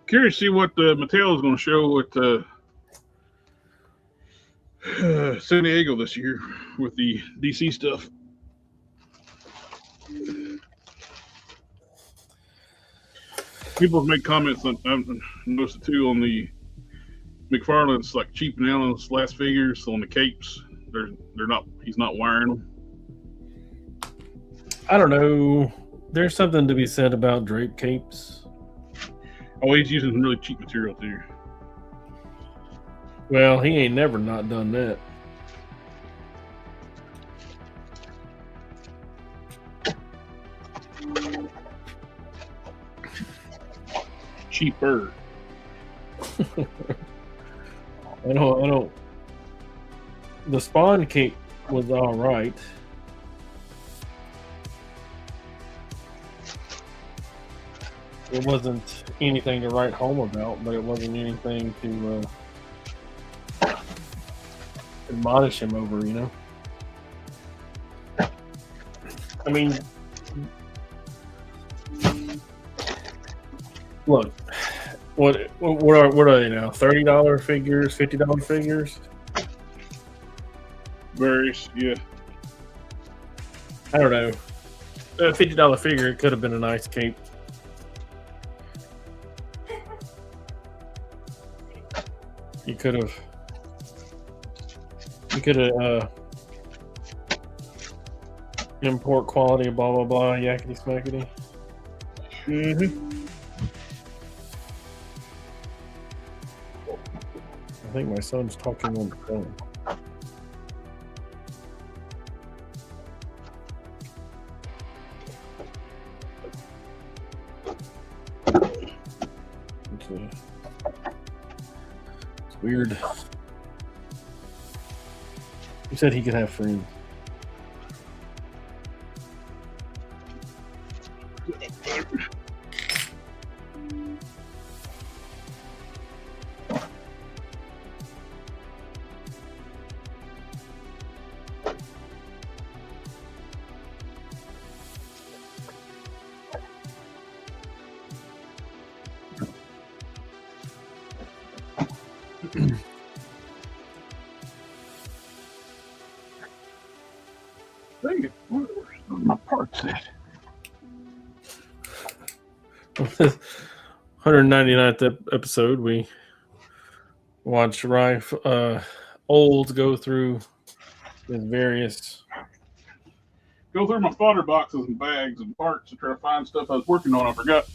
Curious to see what Mattel is going to show at San Diego this year with the DC stuff. People have made comments on, I've noticed it too, on the McFarlane's like cheaping out on his last figures on the capes. They're not. He's not wiring them. I don't know. There's something to be said about drape capes. Oh, he's using some really cheap material too. Well, he ain't never not done that. Cheaper. I don't. The Spawn cape was all right. It wasn't anything to write home about, but it wasn't anything to admonish him over, you know? I mean, look, what are they now? $30 figures, $50 figures? Various, yeah. I don't know. A $50 figure, it could have been a nice cape. You could have import quality, blah blah blah, yakety smackety. I think my son's talking on the phone. It's weird. He said he could have friends. Dang it, where's my parts at? 199th episode, we watched Rife Olds go through his various. Go through my fodder boxes and bags and parts to try to find stuff I was working on. I forgot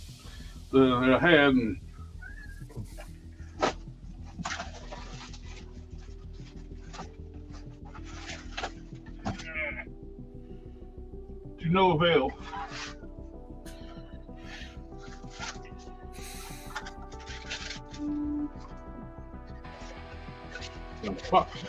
that I had. And to no avail. Epoxy.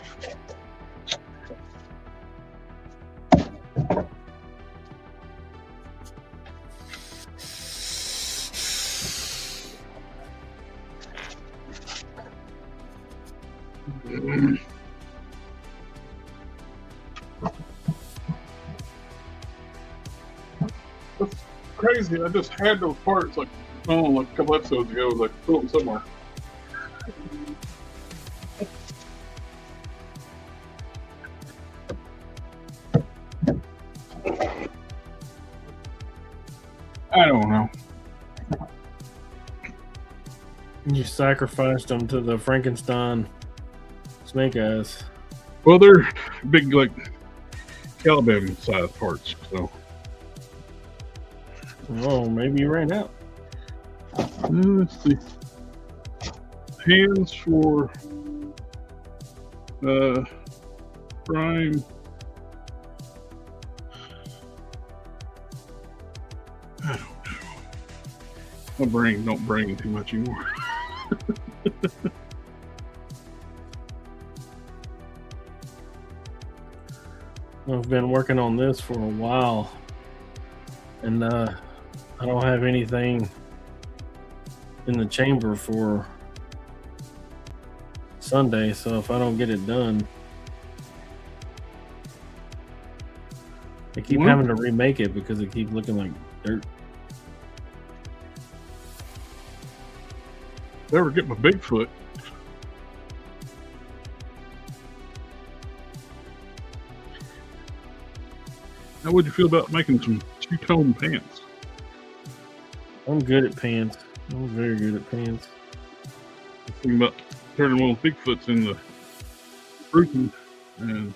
That's crazy. I just had those parts like a couple episodes ago. Like put them somewhere. I don't know. You sacrificed them to the Frankenstein snake eyes. Well, they're big, like Caliban size parts. So Oh, maybe you ran out. let's see. Hands for prime. I don't know. My brain don't brain too much anymore. I've been working on this for a while, and I don't have anything in the chamber for Sunday, so if I don't get it done, I keep What? having to remake it because it keeps looking like dirt. Never get my Bigfoot. How would you feel about making some two-tone pants? I'm good at pants. I'm very good at pants. Thinking about turning one of the Bigfoots in the roofing, and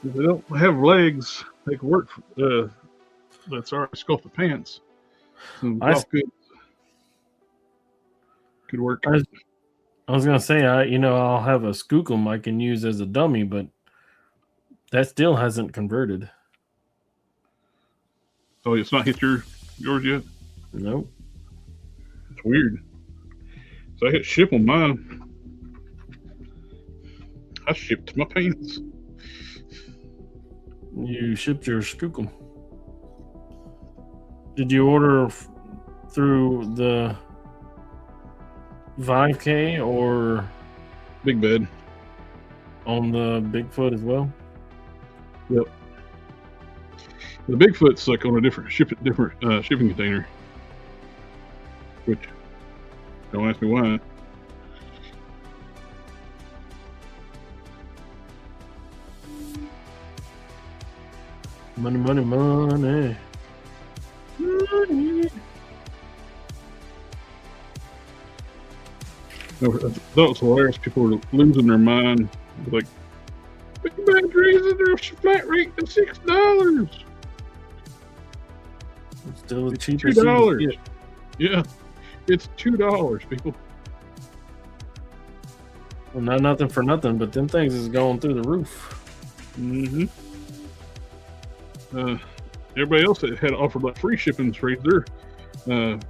if they don't have legs, they can work. That's our sculpted pants. Some I- golf goods could work. I was gonna say, I'll have a skookum I can use as a dummy, but that still hasn't converted. Oh, it's not hit yours yet. Nope. It's weird. So I hit ship on mine. I shipped my pants. You shipped your skookum. Did you order through the Vive-K or Big bed. on the Bigfoot as well? Yep. The Bigfoot's like on a different shipping container. Which, don't ask me why. Money, money, money. Money. That was hilarious. People were losing their mind. Like, big batteries and their flat rate of $6. It's still the It's cheapest. you can $2. get. Yeah, it's $2, people. Well, not nothing for nothing, but them things is going through the roof. Mm-hmm. Everybody else that had offered like free shipping raised their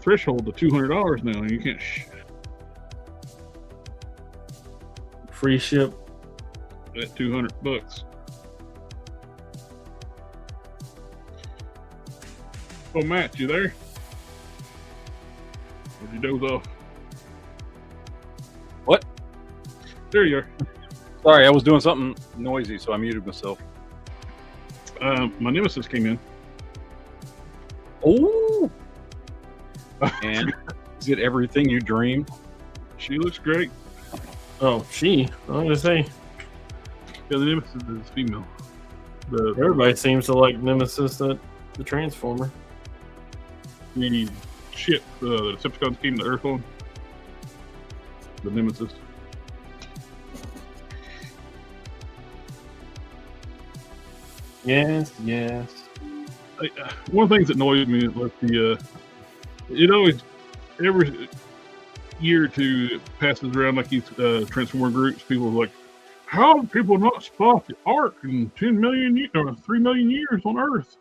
threshold to $200 now, and you can't. Free ship. At $200. Oh, Matt, you there? Or did you doze off? What? There you are. Sorry, I was doing something noisy, so I muted myself. My nemesis came in. Oh! And is it everything you dreamed? She looks great. Oh, I was gonna say, Yeah, the nemesis is female. everybody seems to like Nemesis, the Transformer. The ship the Decepticons came to Earth on. The nemesis. Yes. One of the things that annoys me is like it always, every year or two, it passes around like these Transformer groups. People are like, how do people not spot the Ark in 10 million or 3 million years on Earth?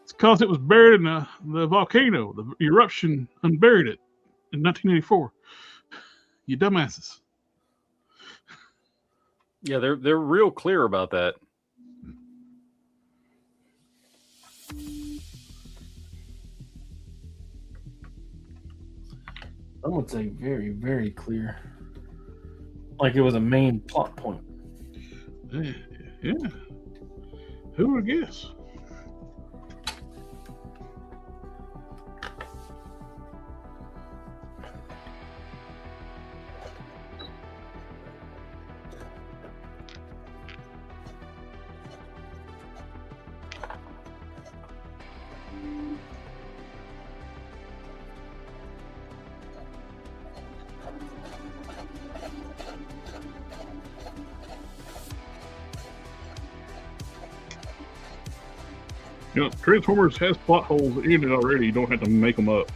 It's because it was buried in the volcano. The eruption unburied it in 1984. You dumbasses. Yeah, they're real clear about that. I would say very, very clear. like it was a main plot point. Yeah. Who would guess? You know, Transformers has plot holes in it already. You don't have to make them up.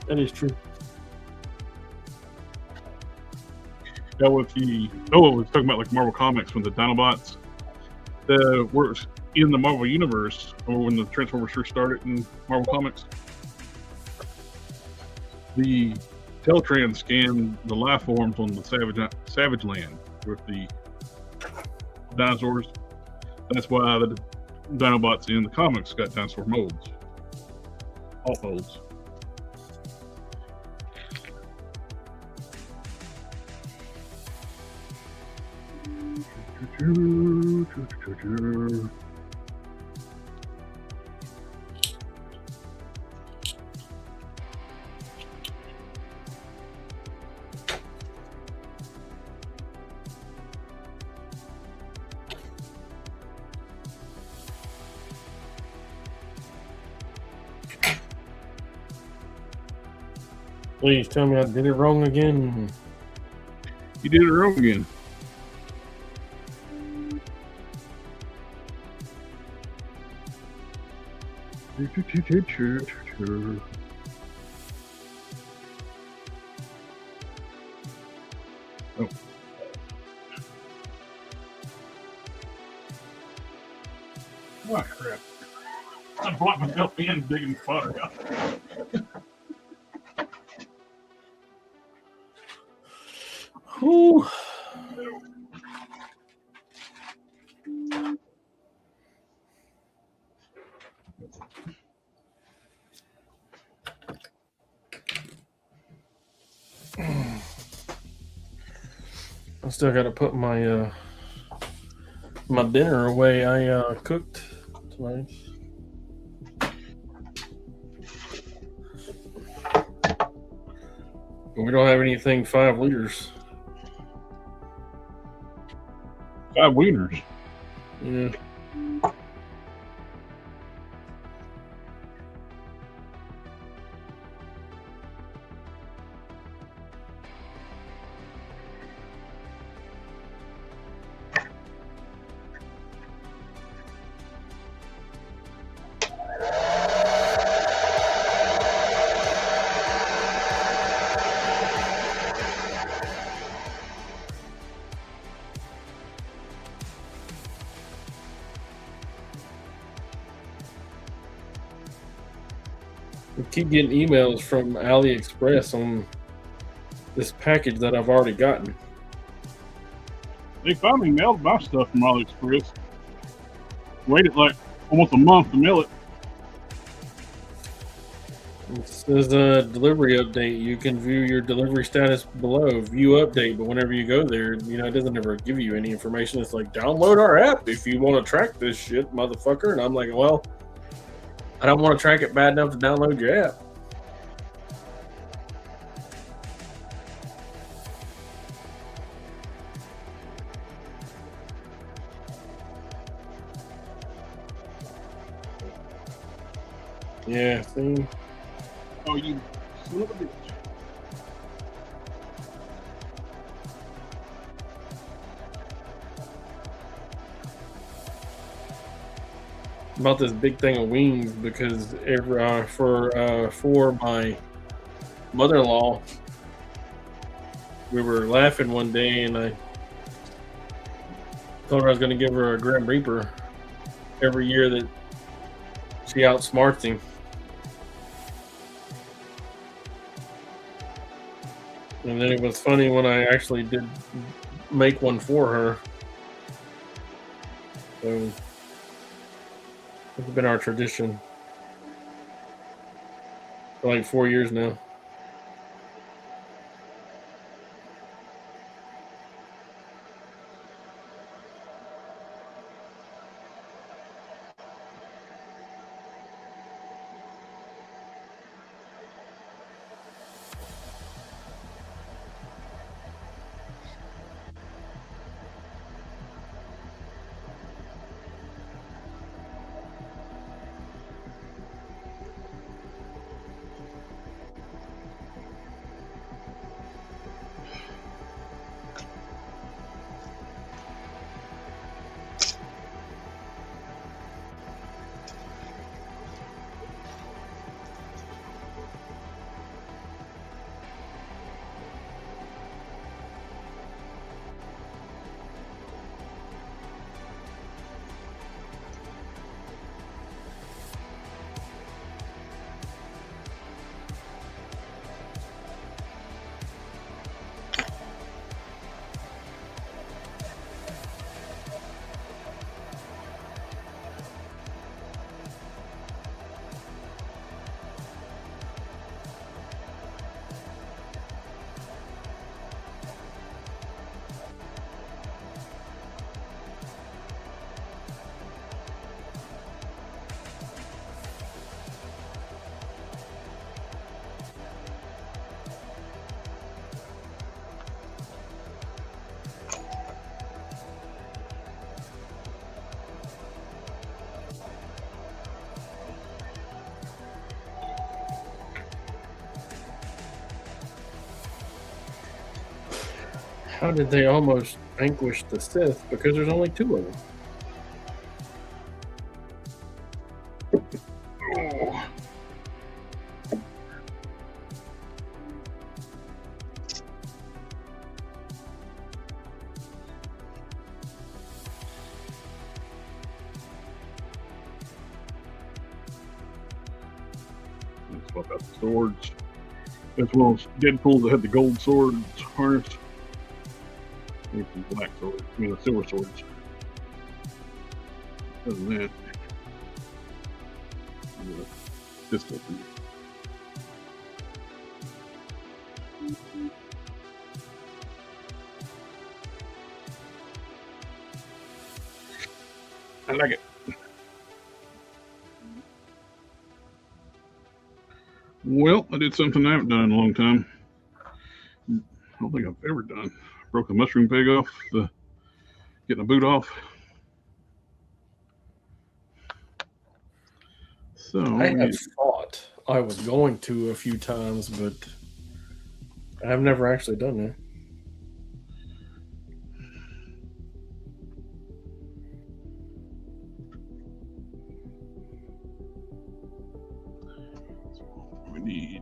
That is true. Now, if you I was talking about like Marvel Comics when the Dinobots, the works in the Marvel Universe, or when the Transformers first started in Marvel Comics, the Teletrans scanned the life forms on the Savage Land with the dinosaurs. That's why the Dinobots in the comics got dinosaur molds, alt molds. Please tell me I did it wrong again. You did it wrong again. Oh. Oh, crap. I blocked myself in digging fodder out. Whew. I still got to put my my dinner away. I cooked tonight. We don't have anything 5 liters. 5 wieners. Yeah. We keep getting emails from AliExpress on this package that I've already gotten. They finally mailed my stuff from AliExpress. Waited like almost a month to mail it. It says a delivery update. You can view your delivery status below. View update, but whenever you go there, it doesn't ever give you any information. It's like, download our app if you want to track this shit, motherfucker. And I'm like, well, I don't want to track it bad enough to download your app. Yeah, see? Oh, you son of a bitch. About this big thing of wings because for my mother-in-law, we were laughing one day and I told her I was going to give her a Grim Reaper every year that she outsmarts him. And then it was funny when I actually did make one for her. So it's been our tradition. For like 4 years now. How did they almost vanquish the Sith? Because there's only 2 of them. Oh. Let's swap out the swords. That's one of those Deadpools that had the gold swords harness. Here's the black swords. I mean, the silver swords. Other than that, pistol. I like it. Well, I did something I haven't done in a long time. I don't think I've ever done. Broke the mushroom peg off, getting a boot off. So I have thought I was going to a few times, but I've never actually done that. we need.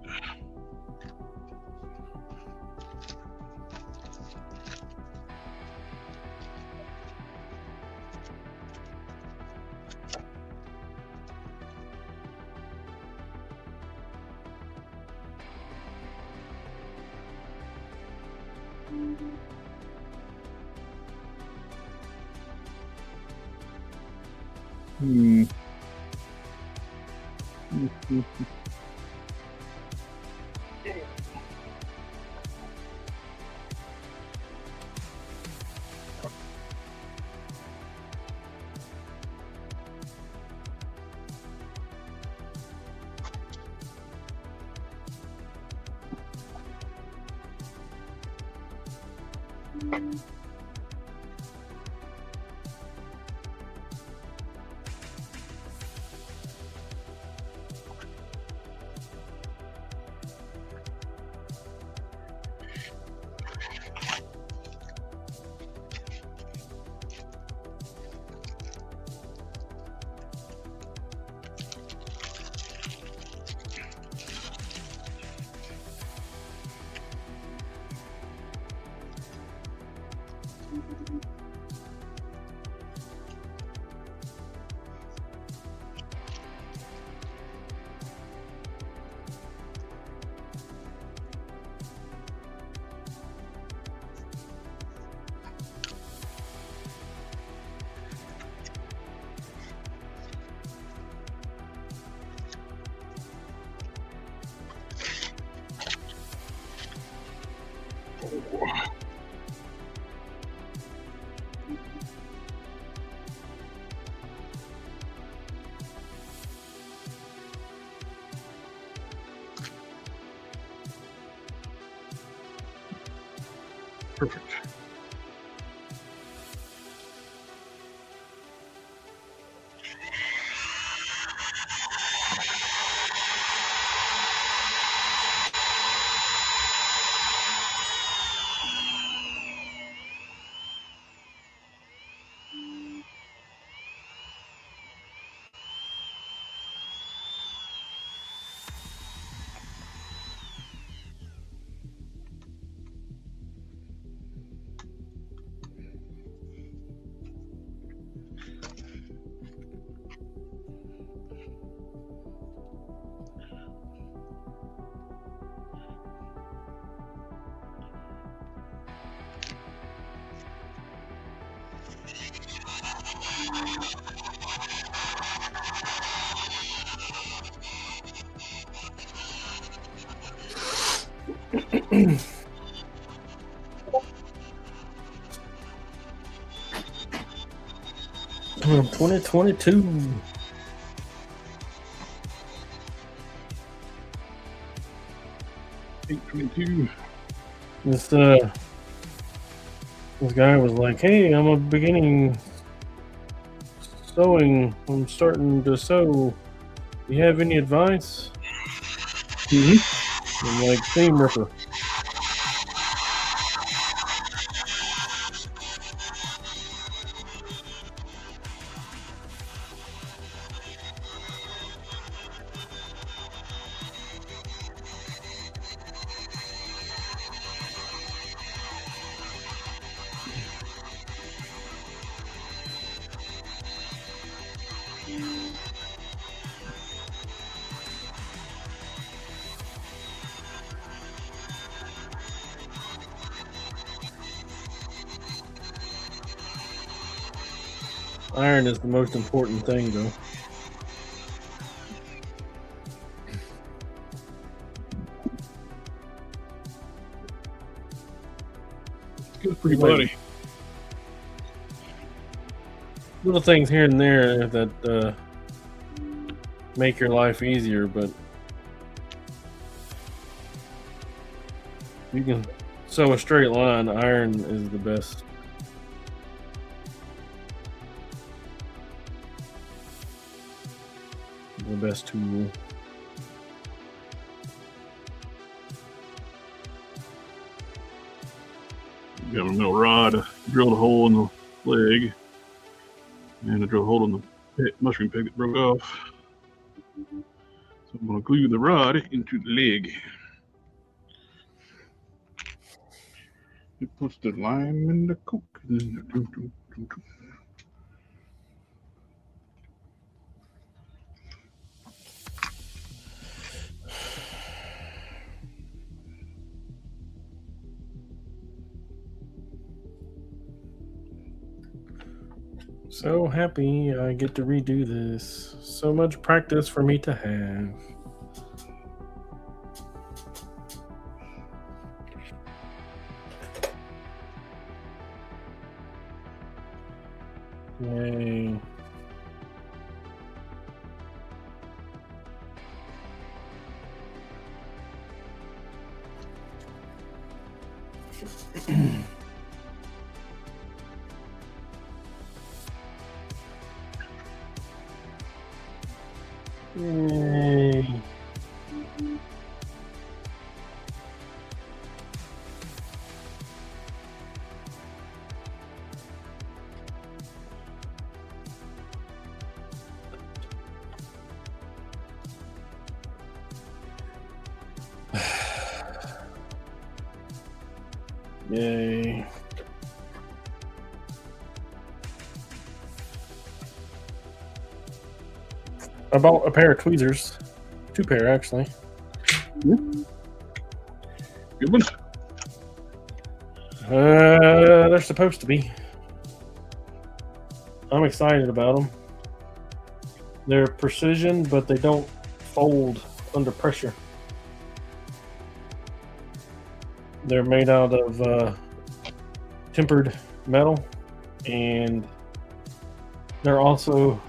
Perfect. Well, 2022. This guy was like, "Hey, I'm a beginning sewing. I'm starting to sew. You have any advice?" I'm like, "Seam ripper." Iron is the most important thing, though. Good for your body. Little things here and there that make your life easier, but you can sew a straight line. Iron is the best. The best tool. Got a middle rod, drilled a hole in the leg, and I drilled a hole in the mushroom peg that broke off. So I'm going to glue the rod into the leg. It puts the lime in the coke. So happy I get to redo this. So much practice for me to have. Yay. Yay. Yay. I bought a pair of tweezers. 2 pair, actually. Good one. They're supposed to be. I'm excited about them. They're precision, but they don't fold under pressure. They're made out of tempered metal, and they're also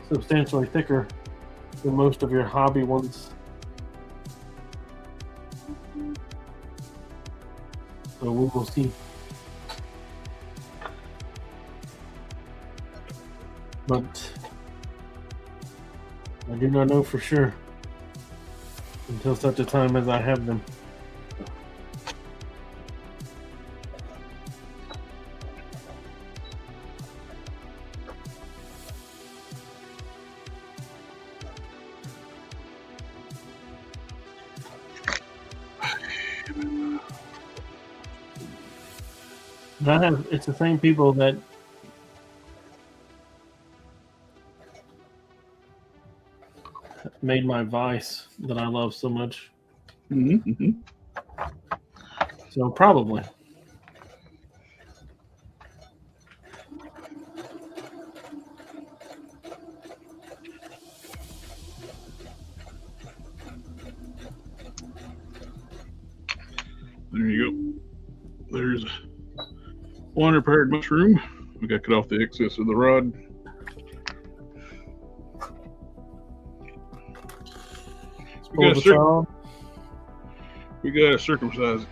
substantially thicker than most of your hobby ones. So we will see. but I do not know for sure until such a time as I have them. But it's the same people that made my Vice that I love so much. So probably. There you go. There's one repaired mushroom. We got to cut off the excess of the rod. We got to circumcise it.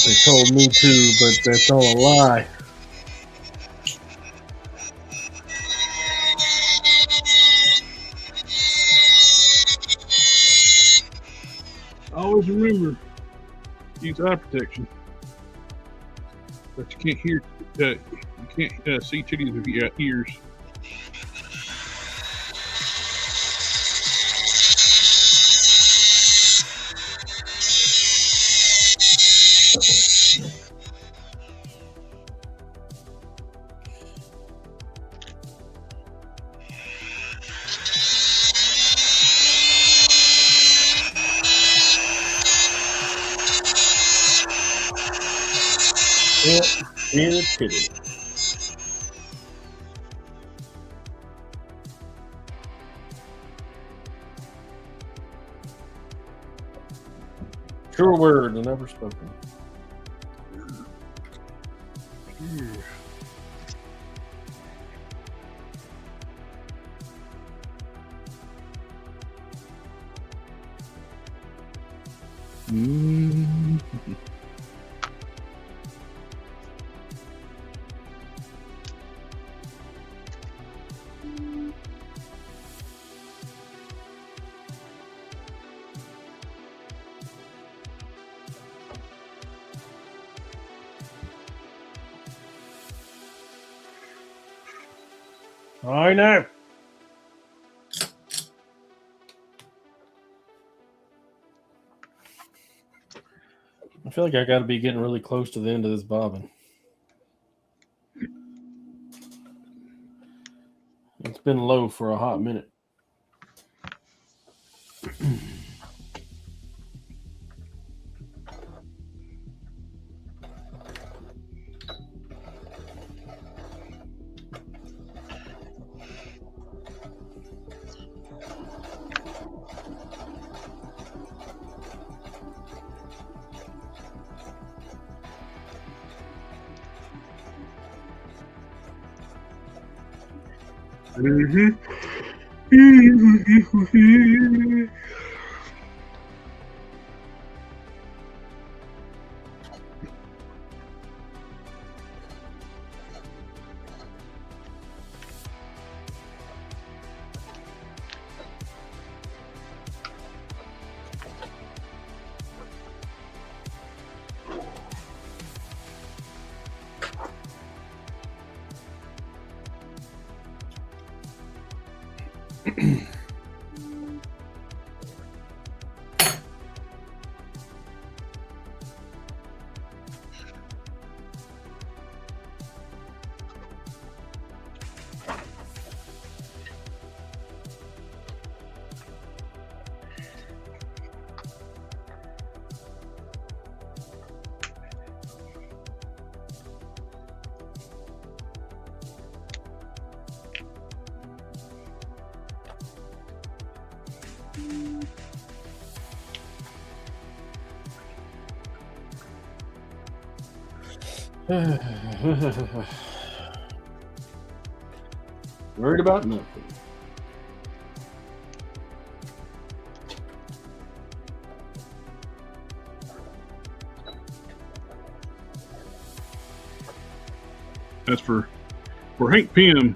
They told me to, but that's all a lie. Always remember, use eye protection. But you can't hear, you can't see chitties if you got ears. Pity. True word, never spoken. I know. I feel like I got to be getting really close to the end of this bobbin. It's been low for a hot minute. Worried about nothing. As for Hank Pym,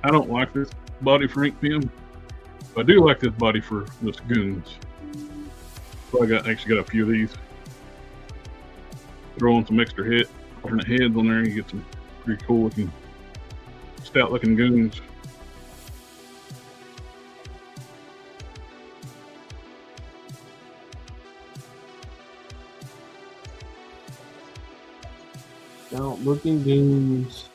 I don't like this body for Hank Pym. I do like this body for this Goons. So I actually got a few of these. Throw on some extra alternate heads on there, you get some pretty cool looking, stout looking Goons. Stout looking Goons.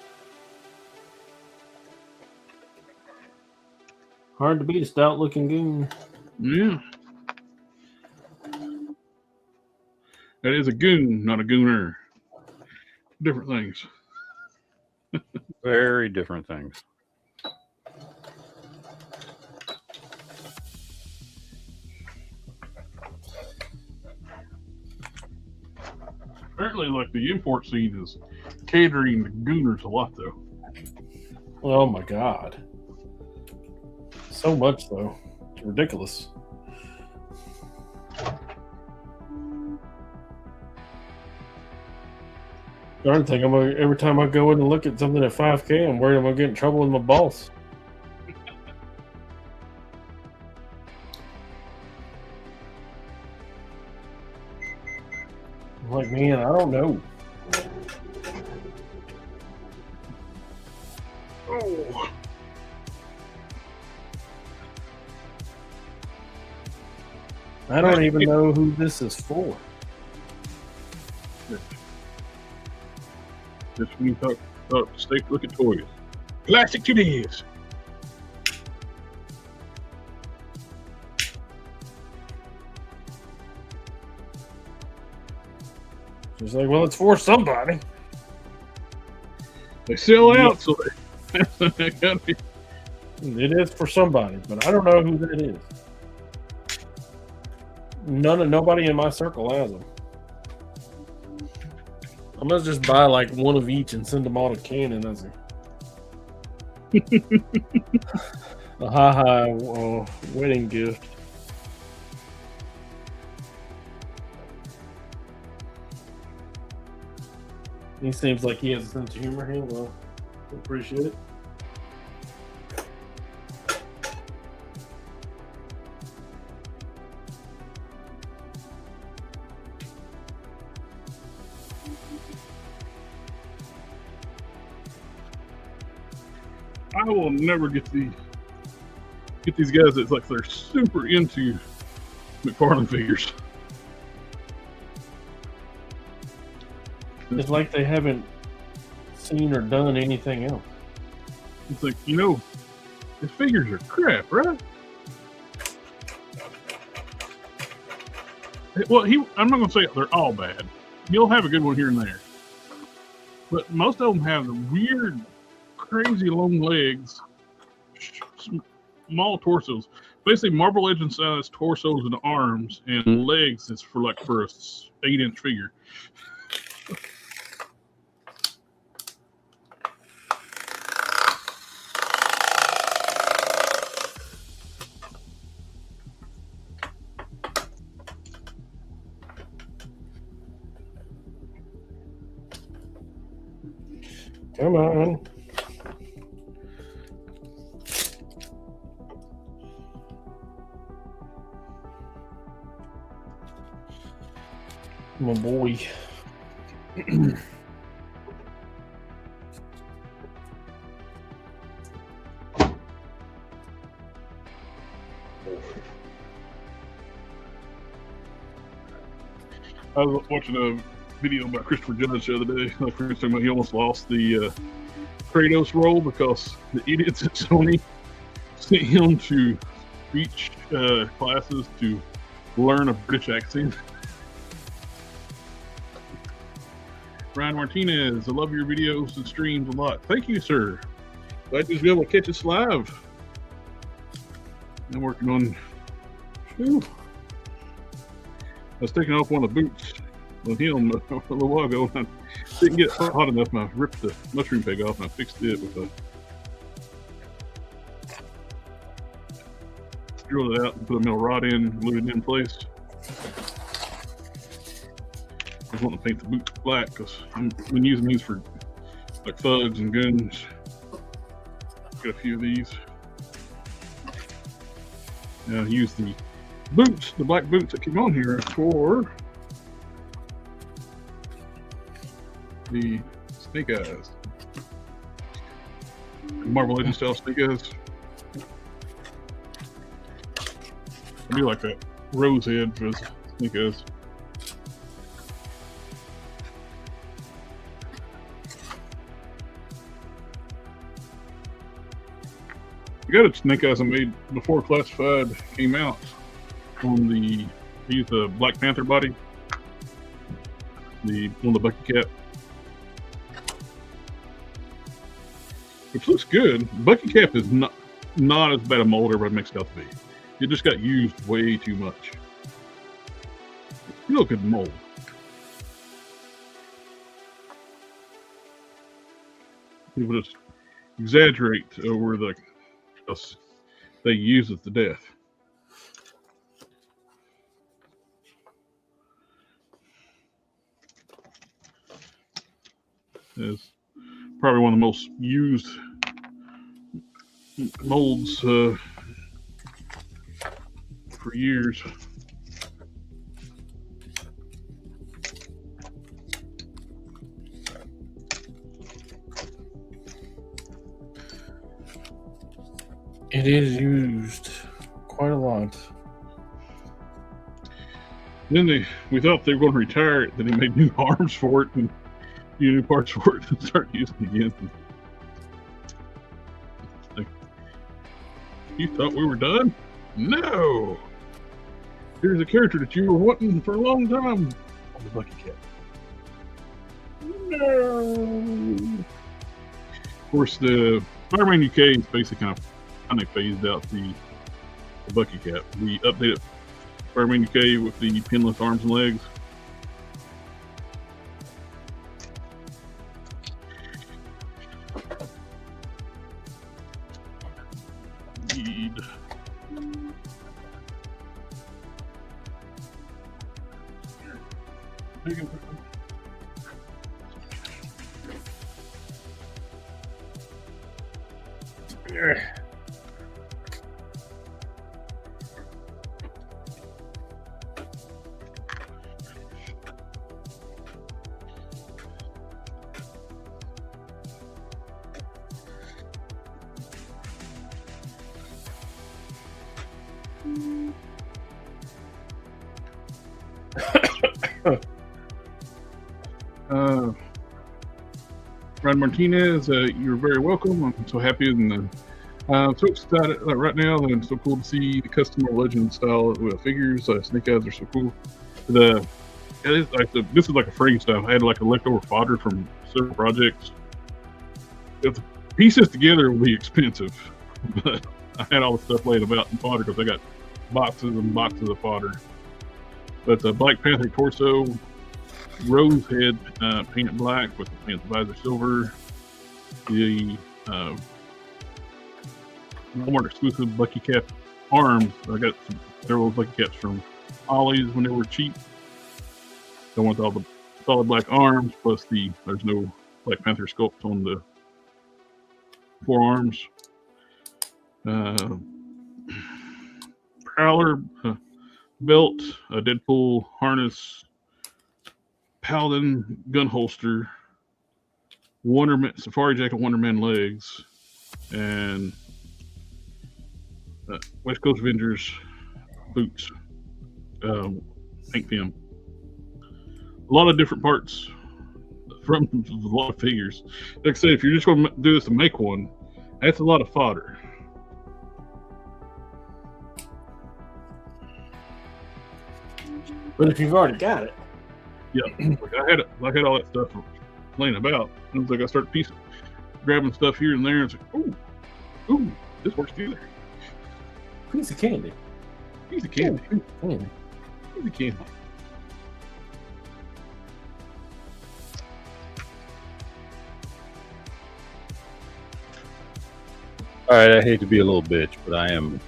Hard to beat a stout looking Goon. Yeah. That is a Goon, not a Gooner. Different things. Very different things. Apparently, like the import scene is catering to Gooners a lot, though. Oh my god. So much, though. It's ridiculous. Darn thing, every time I go in and look at something at 5K, I'm worried I'm going to get in trouble with my boss. I'm like, man, I don't know. Oh. I don't even know who this is for. Just when you talk steak, look at toys. Classic it is. She's like, well, it's for somebody. They sell out, so they gotta be. It is for somebody, but I don't know who that is. Nobody in my circle has them. I'm gonna just buy like one of each and send them all to Canon as a hi wedding gift. He seems like he has a sense of humor here. Well, appreciate it. I will never get these guys that's like they're super into McFarlane figures. It's like they haven't seen or done anything else. It's like, his figures are crap, right? Well, I'm not going to say they're all bad. You'll have a good one here and there. But most of them have the weird, crazy long legs, small torsos. Basically, Marble Legend size torsos and arms, and legs is for a 8-inch figure. Come on. My boy. I was watching a video about Christopher Judge the other day. Like we were talking about, he almost lost the Kratos role because the idiots at Sony sent him to speech classes to learn a British accent. Ryan Martinez, I love your videos and streams a lot. Thank you, sir. Glad to be able to catch us live. I'm working on. Whew. I was taking off one of the boots with him a little while ago. I didn't get hot enough, and I ripped the mushroom peg off, and I fixed it with a drilled it out and put a metal rod in, glued it in place. I was wanting to paint the boots black because I've been using these for like thugs and guns. Got a few of these. I used the boots, the black boots that came on here for the snake eyes. Marble Legend style snake eyes. I do like that rose head for his snake eyes. I got a snake eyes I made before Classified came out on the, I used the Black Panther body, the one of the bucket cap, which looks good. Bucket cap is not as bad a mold as everybody makes it out to be. It just got used way too much. Still a good mold. People just exaggerate over the they use it to death. It's probably one of the most used molds for years. It is used quite a lot. Then we thought they were going to retire it. Then they made new arms for it and new parts for it and start using it again. Like, you thought we were done? No. Here's a character that you were wanting for a long time on the Bucky Cat. No. Of course, the Fireman UK is basically kind of phased out the Bucky Cat. We updated Fireman UK with the pinless arms and legs. Need Ron Martinez, you're very welcome. I'm so happy and so excited right now, and it's so cool to see the custom legend style figures. Snake eyes are so cool. This is like a frame stuff. I had like a leftover fodder from several projects. If the pieces together will be expensive, but I had all the stuff laid about in fodder because I got boxes and boxes of fodder. But the Black Panther torso, rose head painted black with the pants visor silver. The Walmart exclusive Bucky Cap arms. I got several Bucky Caps from Ollie's when they were cheap. I want all the solid black arms plus there's no Black Panther sculpt on the forearms. Prowler belt, a Deadpool harness, Paladin gun holster, Wonderman Safari jacket, Wonderman legs, and West Coast Avengers boots, pink them. A lot of different parts from a lot of figures. Like I said, if you're just going to do this to make one, that's a lot of fodder. But if you've already got it, yeah, like I had all that stuff laying about. It was like I started grabbing stuff here and there, and it's like, ooh, this works together. piece of candy. Piece of candy. Candy. Piece of candy. All right, I hate to be a little bitch, but I am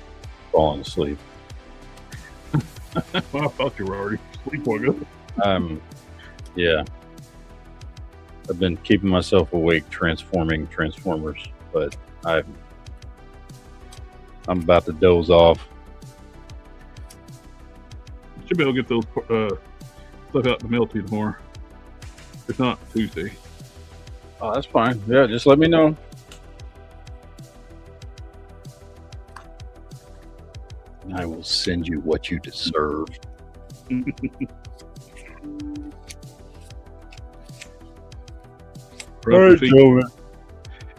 falling asleep. Well, I thought you were already sleepwalking. Yeah. I've been keeping myself awake transforming Transformers, but I'm about to doze off. Should be able to get those stuff out in the mail to you tomorrow. If not, Tuesday. Oh, that's fine. Yeah, just let me know. And I will send you what you deserve.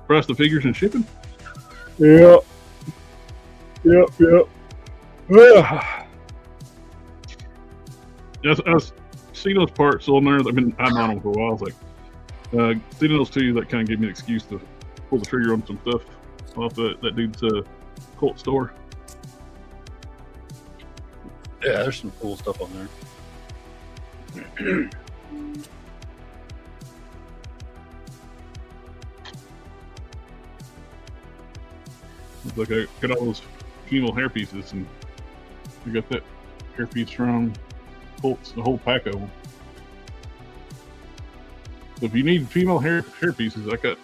Price the figures and shipping? Yep. Yeah. I've seen those parts on there. I'm on them for a while. It's like, seeing those two, that kind of gave me an excuse to pull the trigger on some stuff off that dude's cult store. Yeah, there's some cool stuff on there. It's like I got all those female hair pieces, and I got that hair piece from Colts, the whole pack of them. So if you need female hair pieces, I got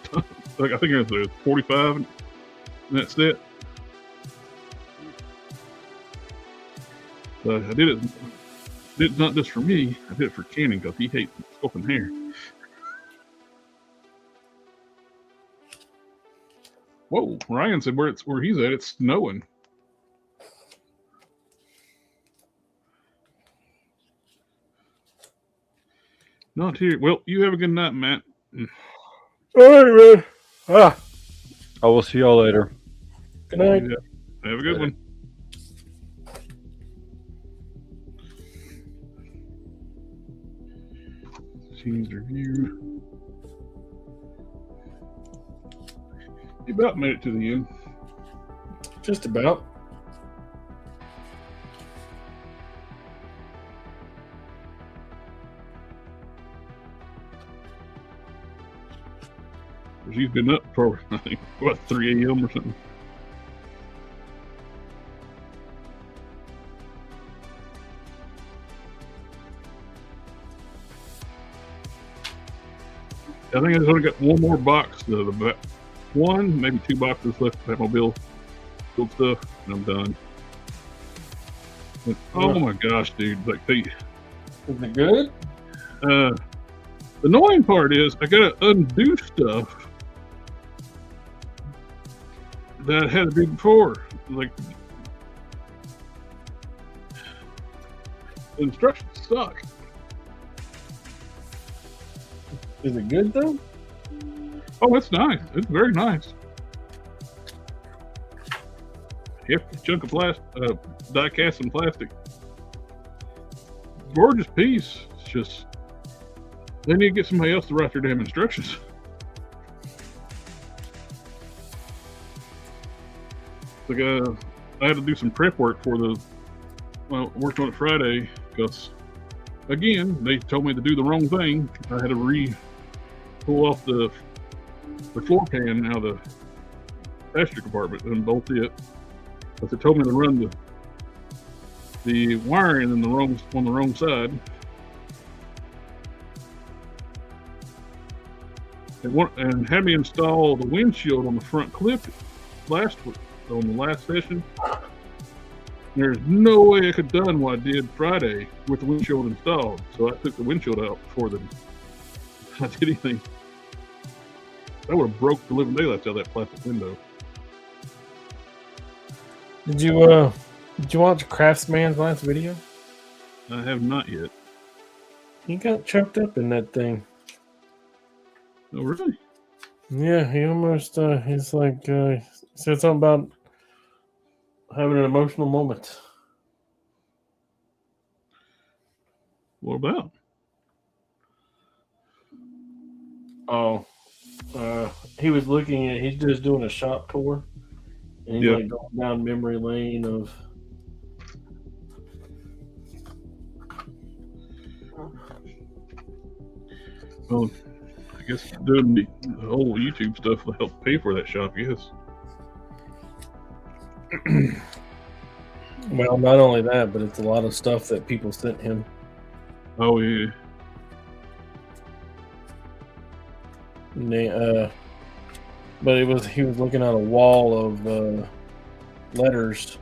like I think there's 45, and that's it. So I did it not just for me. I did it for Cannon because he hates sculpting hair. Whoa, Ryan said where he's at, it's snowing. Not here. Well, you have a good night, Matt. All right, man. I will see y'all later. Good night. Yeah. Have a good one. Scenes review. You about made it to the end. Just about. She's been up for, I think, what, 3 a.m. or something. I think I've only got one more box. One, maybe 2 boxes left of Batmobile build stuff, and I'm done. And, oh my gosh, dude! Like Is it good? The annoying part is I gotta undo stuff that I had to do before. Like the instructions suck. Is it good though? Oh, it's nice. It's very nice. Hefty chunk of plastic, die cast and plastic. Gorgeous piece. It's just they need to get somebody else to write their damn instructions. Like I had to do some prep work for I worked on it Friday because again they told me to do the wrong thing. I had to pull off the floor pan out of the passenger compartment and bolt it. But they told me to run the wiring on the wrong side. And had me install the windshield on the front clip on the last session. There's no way I could have done what I did Friday with the windshield installed. So I took the windshield out before I did anything. I would have broke the living daylights out of that plastic window. Did you watch Craftsman's last video? I have not yet. He got choked up in that thing. Oh, really? Yeah, he almost he's like said something about having an emotional moment. What about? Oh, he was looking at. He's just doing a shop tour, and he's like going down memory lane of. Well, I guess doing the whole YouTube stuff will help pay for that shop. Yes. Well, not only that, but it's a lot of stuff that people sent him. Oh yeah. And they, but he was looking at a wall of letters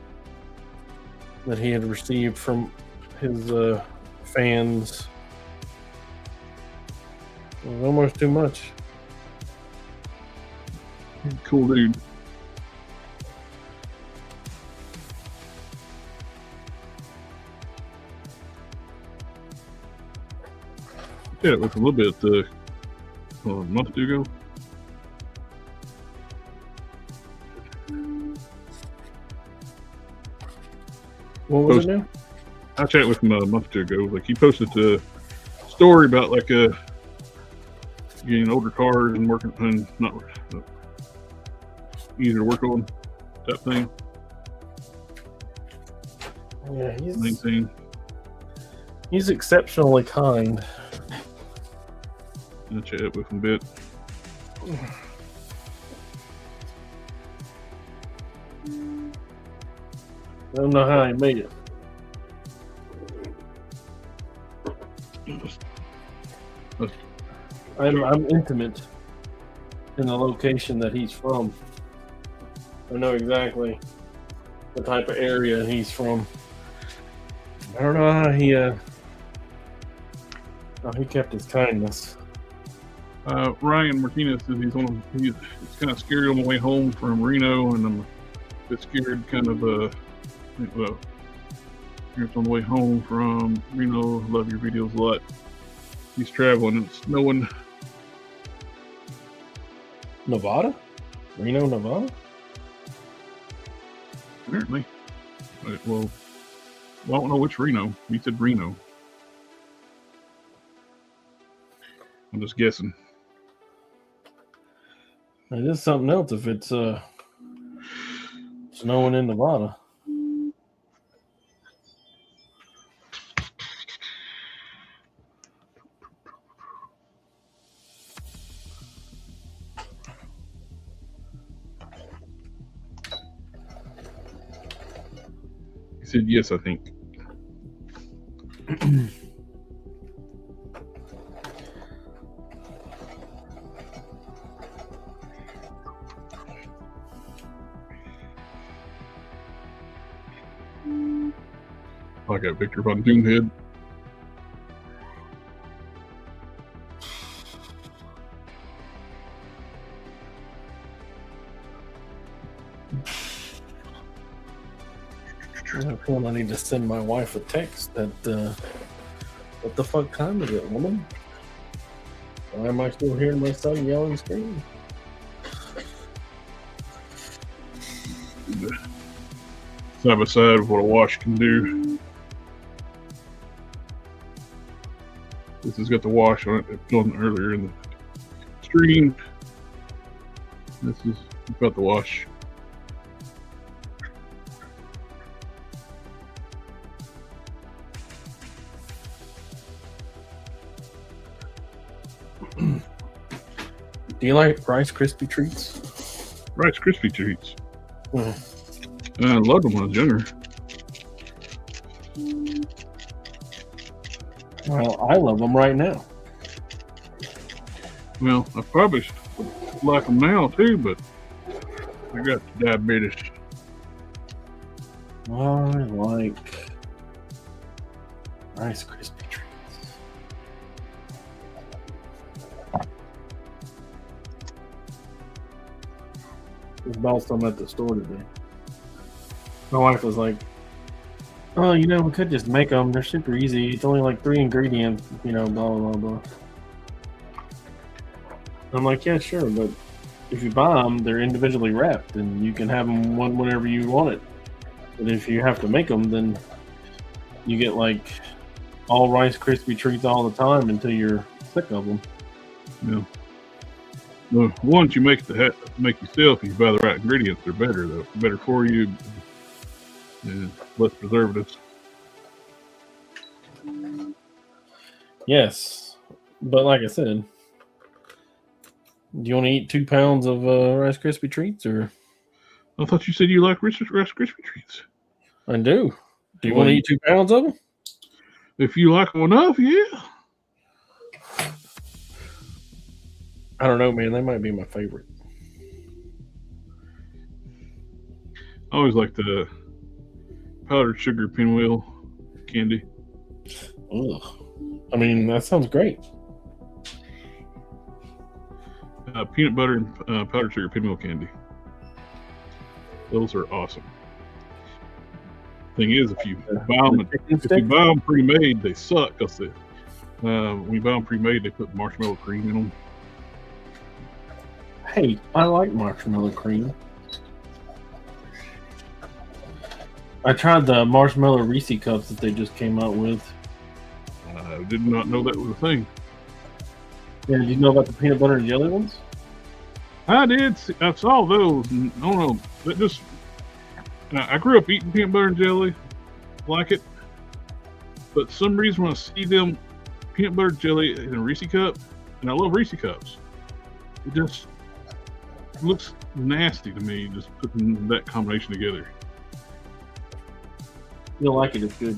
that he had received from his fans. It was almost too much. Cool dude. Yeah, it was a little bit a month or two ago. What was it now? I chatted with him a month or two ago. Like, he posted the story about like getting older cars and working and not easier to work on type thing. Yeah, He's he's exceptionally kind. I chatted with him a bit. I don't know how he made it. I'm intimate in the location that he's from. I know exactly the type of area he's from. I don't know how he kept his kindness. Ryan Martinez says he's kind of scary on the way home from Reno, and I'm a bit scared kind of well, here's on the way home from Reno. Love your videos a lot. He's traveling and it's snowing. Nevada? Reno, Nevada? Apparently. Well, I don't know which Reno. He said Reno. I'm just guessing. It is something else if it's snowing in Nevada. He said yes, I think. I got Victor Von Doomhead. I need to send my wife a text that what the fuck time is it, woman? Why am I still hearing my son yell and scream? Side by side of what a wash can do. This has got the wash on it. It's on earlier in the stream. This is about the wash. Do you like Rice Krispie treats? Rice Krispie treats. Mm. I loved them when I was younger. Well, I love them right now. Well, I probably like them now too, but I got diabetes. I like Rice Krispie treats. Just bought some at the store today. My wife was like, "Oh, we could just make them. They're super easy. It's only like 3 ingredients, blah, blah, blah." I'm like, "Yeah, sure, but if you buy them, they're individually wrapped, and you can have them whenever you want it. But if you have to make them, then you get like all Rice Krispie treats all the time until you're sick of them." Yeah. The ones you make yourself, if you buy the right ingredients, they're better though. Better for you. And less preservatives. Yes, but like I said, do you want to eat 2 pounds of Rice Krispie treats, or? I thought you said you like Rice Krispie treats. I do. Do you Well, want to eat 2 pounds of them? If you like them enough, yeah. I don't know, man. They might be my favorite. I always like the powdered sugar pinwheel candy. Ugh. I mean, that sounds great. Peanut butter and powdered sugar pinwheel candy. Those are awesome. Thing is, if you buy them pre-made, they suck. Cause when you buy them pre-made, they put marshmallow cream in them. Hey, I like marshmallow cream. I tried the marshmallow Reese cups that they just came out with. I did not know that was a thing. Yeah, did you know about the peanut butter and jelly ones? I did. I saw those. And I don't know. That just. I grew up eating peanut butter and jelly, like it. But for some reason, when I see them peanut butter jelly in a Reese cup, and I love Reese cups, it just looks nasty to me. Just putting that combination together. You'll like it. It's good.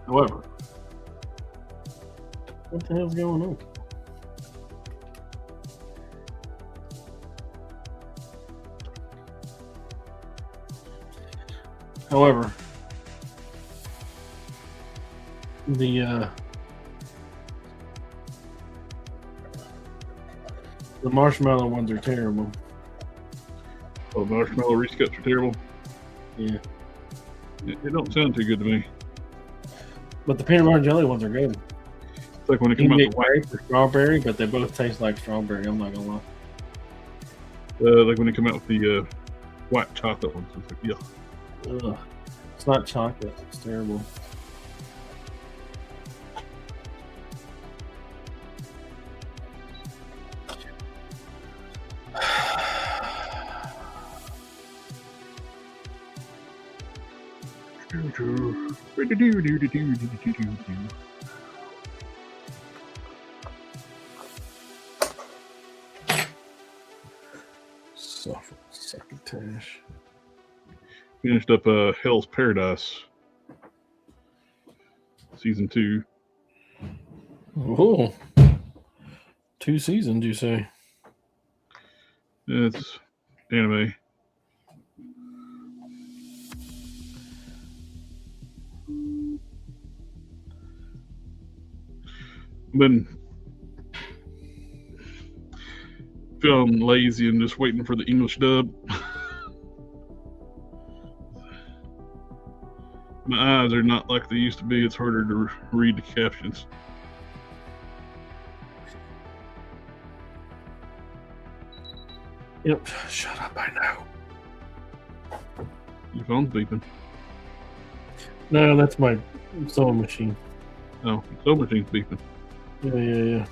However, what the hell's going on? However, the marshmallow ones are terrible. Oh, marshmallow Reese cups are terrible. Yeah. It don't sound too good to me. But the peanut butter and jelly ones are good. It's like when they come out the white, for strawberry, but they both taste like strawberry. I'm not gonna lie. like when they come out with the white chocolate ones. It's like, yeah. Ugh. It's not chocolate. It's terrible. Succotash. Finished up Hell's Paradise season 2. Oh, 2 seasons, you say? It's anime. Been feeling lazy and just waiting for the English dub. My eyes are not like they used to be. It's harder to read the captions. Yep. Shut up, I know. Your phone's beeping. No, that's my sewing machine. Oh, sewing machine's beeping. Yeah.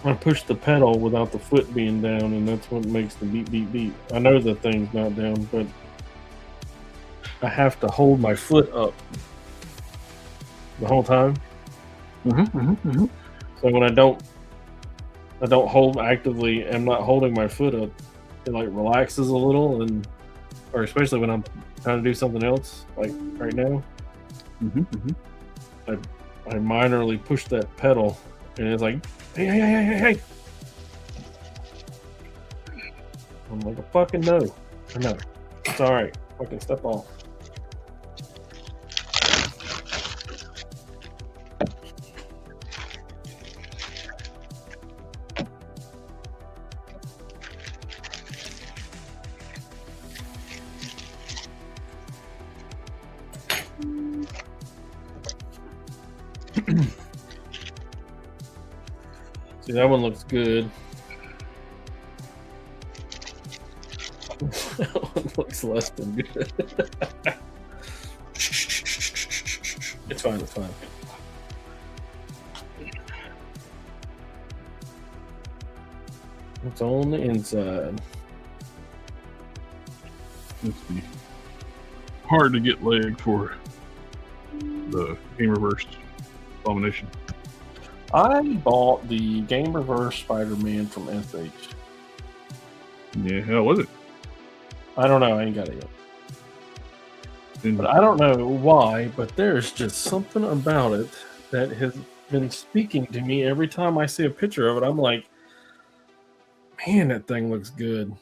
I push the pedal without the foot being down, and that's what makes the beep, beep, beep. I know the thing's not down, but I have to hold my foot up the whole time. So when I don't hold actively, I'm not holding my foot up. It like relaxes a little, or especially when I'm trying to do something else, like right now. I minorly push that pedal, and it's like, hey. I'm like, a fucking no. I know. It's all right. Fucking step off. See, that one looks good. That one looks less than good. It's fine, it's fine. It's on the inside. Let's see. Hard to get leg for the Gamerverse Abomination? I bought the Game Reverse Spider-Man from SH. Yeah, how was it? I don't know. I ain't got it yet. And But I don't know why, but there's just something about it that has been speaking to me every time I see a picture of it. I'm like, man, that thing looks good.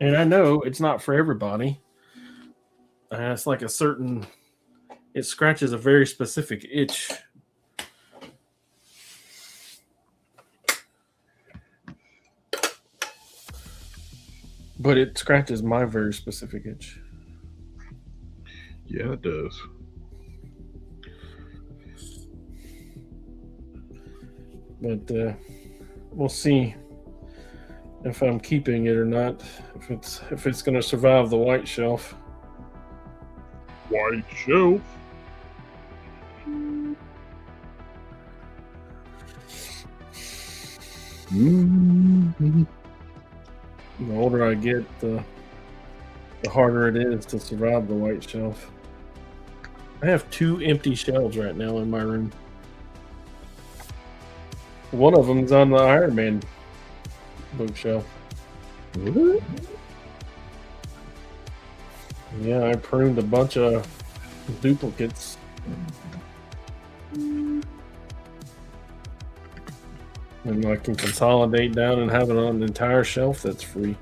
And I know it's not for everybody. It's like a certain, it scratches a very specific itch. But it scratches my very specific itch. yeah, it does. But we'll see if I'm keeping it or not. If it's going to survive the white shelf. White shelf. Mm-hmm. The older I get, the harder it is to survive the white shelf. I have 2 empty shelves right now in my room. One of them's on the Iron Man bookshelf. What? Yeah, I pruned a bunch of duplicates. And I can consolidate down and have it on an entire shelf that's free.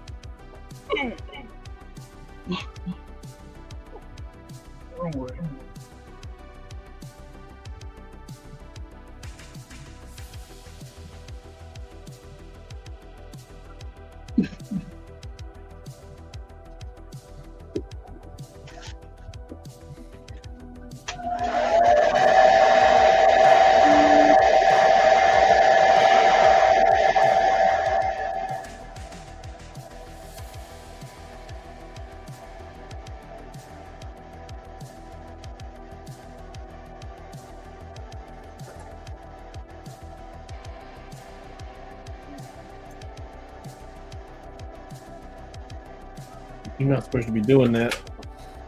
You're not supposed to be doing that.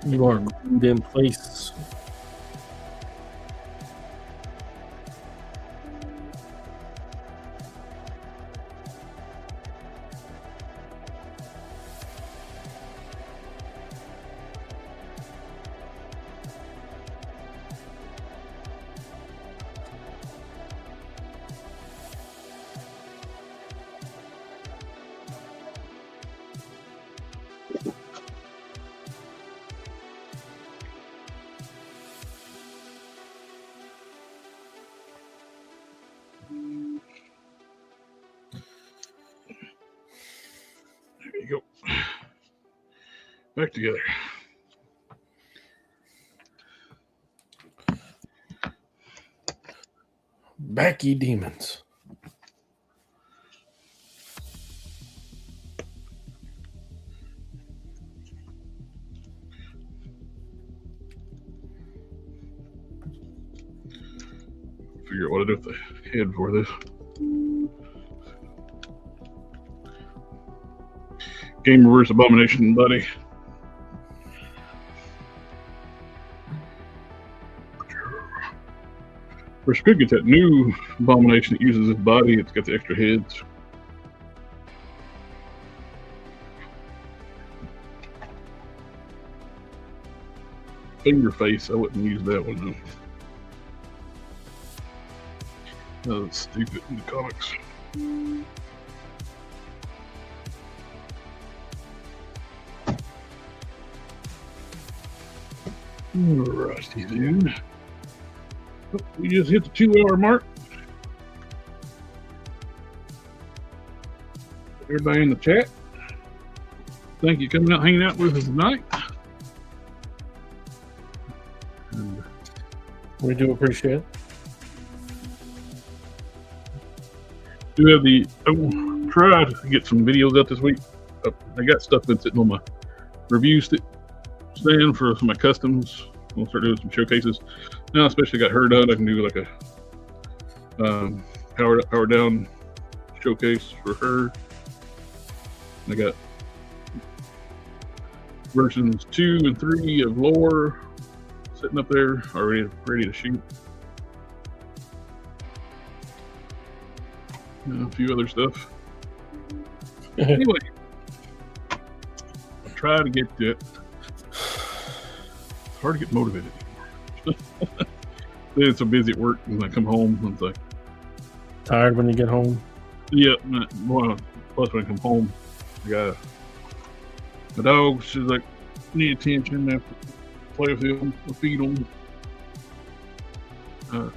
You are glued in place. There you go. Back together. Back ye demons. Figure out what to do with the head for this. Game Reverse Abomination, buddy. Of course, you could get that new Abomination that uses his body. It's got the extra heads. Finger face, I wouldn't use that one though. Oh, that's stupid in the comics. Rusty dude. Oh, we just hit the 2-hour mark. Everybody in the chat, thank you for coming out, hanging out with us tonight. And We do appreciate it. do have the, I will try to get some videos out this week. I got stuff that's sitting on my review stand for my customs. We'll start doing some showcases. Now, especially got her done, I can do like a power down showcase for her. I got versions 2 and 3 of lore sitting up there already ready to shoot. a few other stuff. Anyway, I try to get it. It's hard to get motivated anymore. Then it's so busy at work, and I come home, and it's like, Tired when you get home? yeah. Well, plus when I come home, I got my dog. She's like, need attention. I have to play with him, feed him,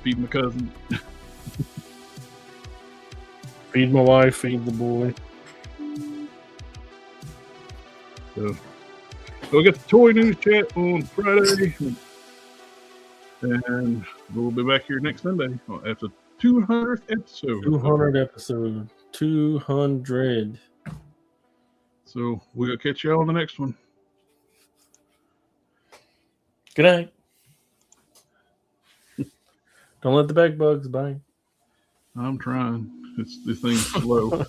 feed my cousin. Feed my wife, feed the boy. So we got the toy news chat on Friday, and we'll be back here next Sunday at the 200th episode. 200 episode. 200. So we'll catch y'all on the next one. Good night. Don't let the bed bugs bite. I'm trying. This thing's slow.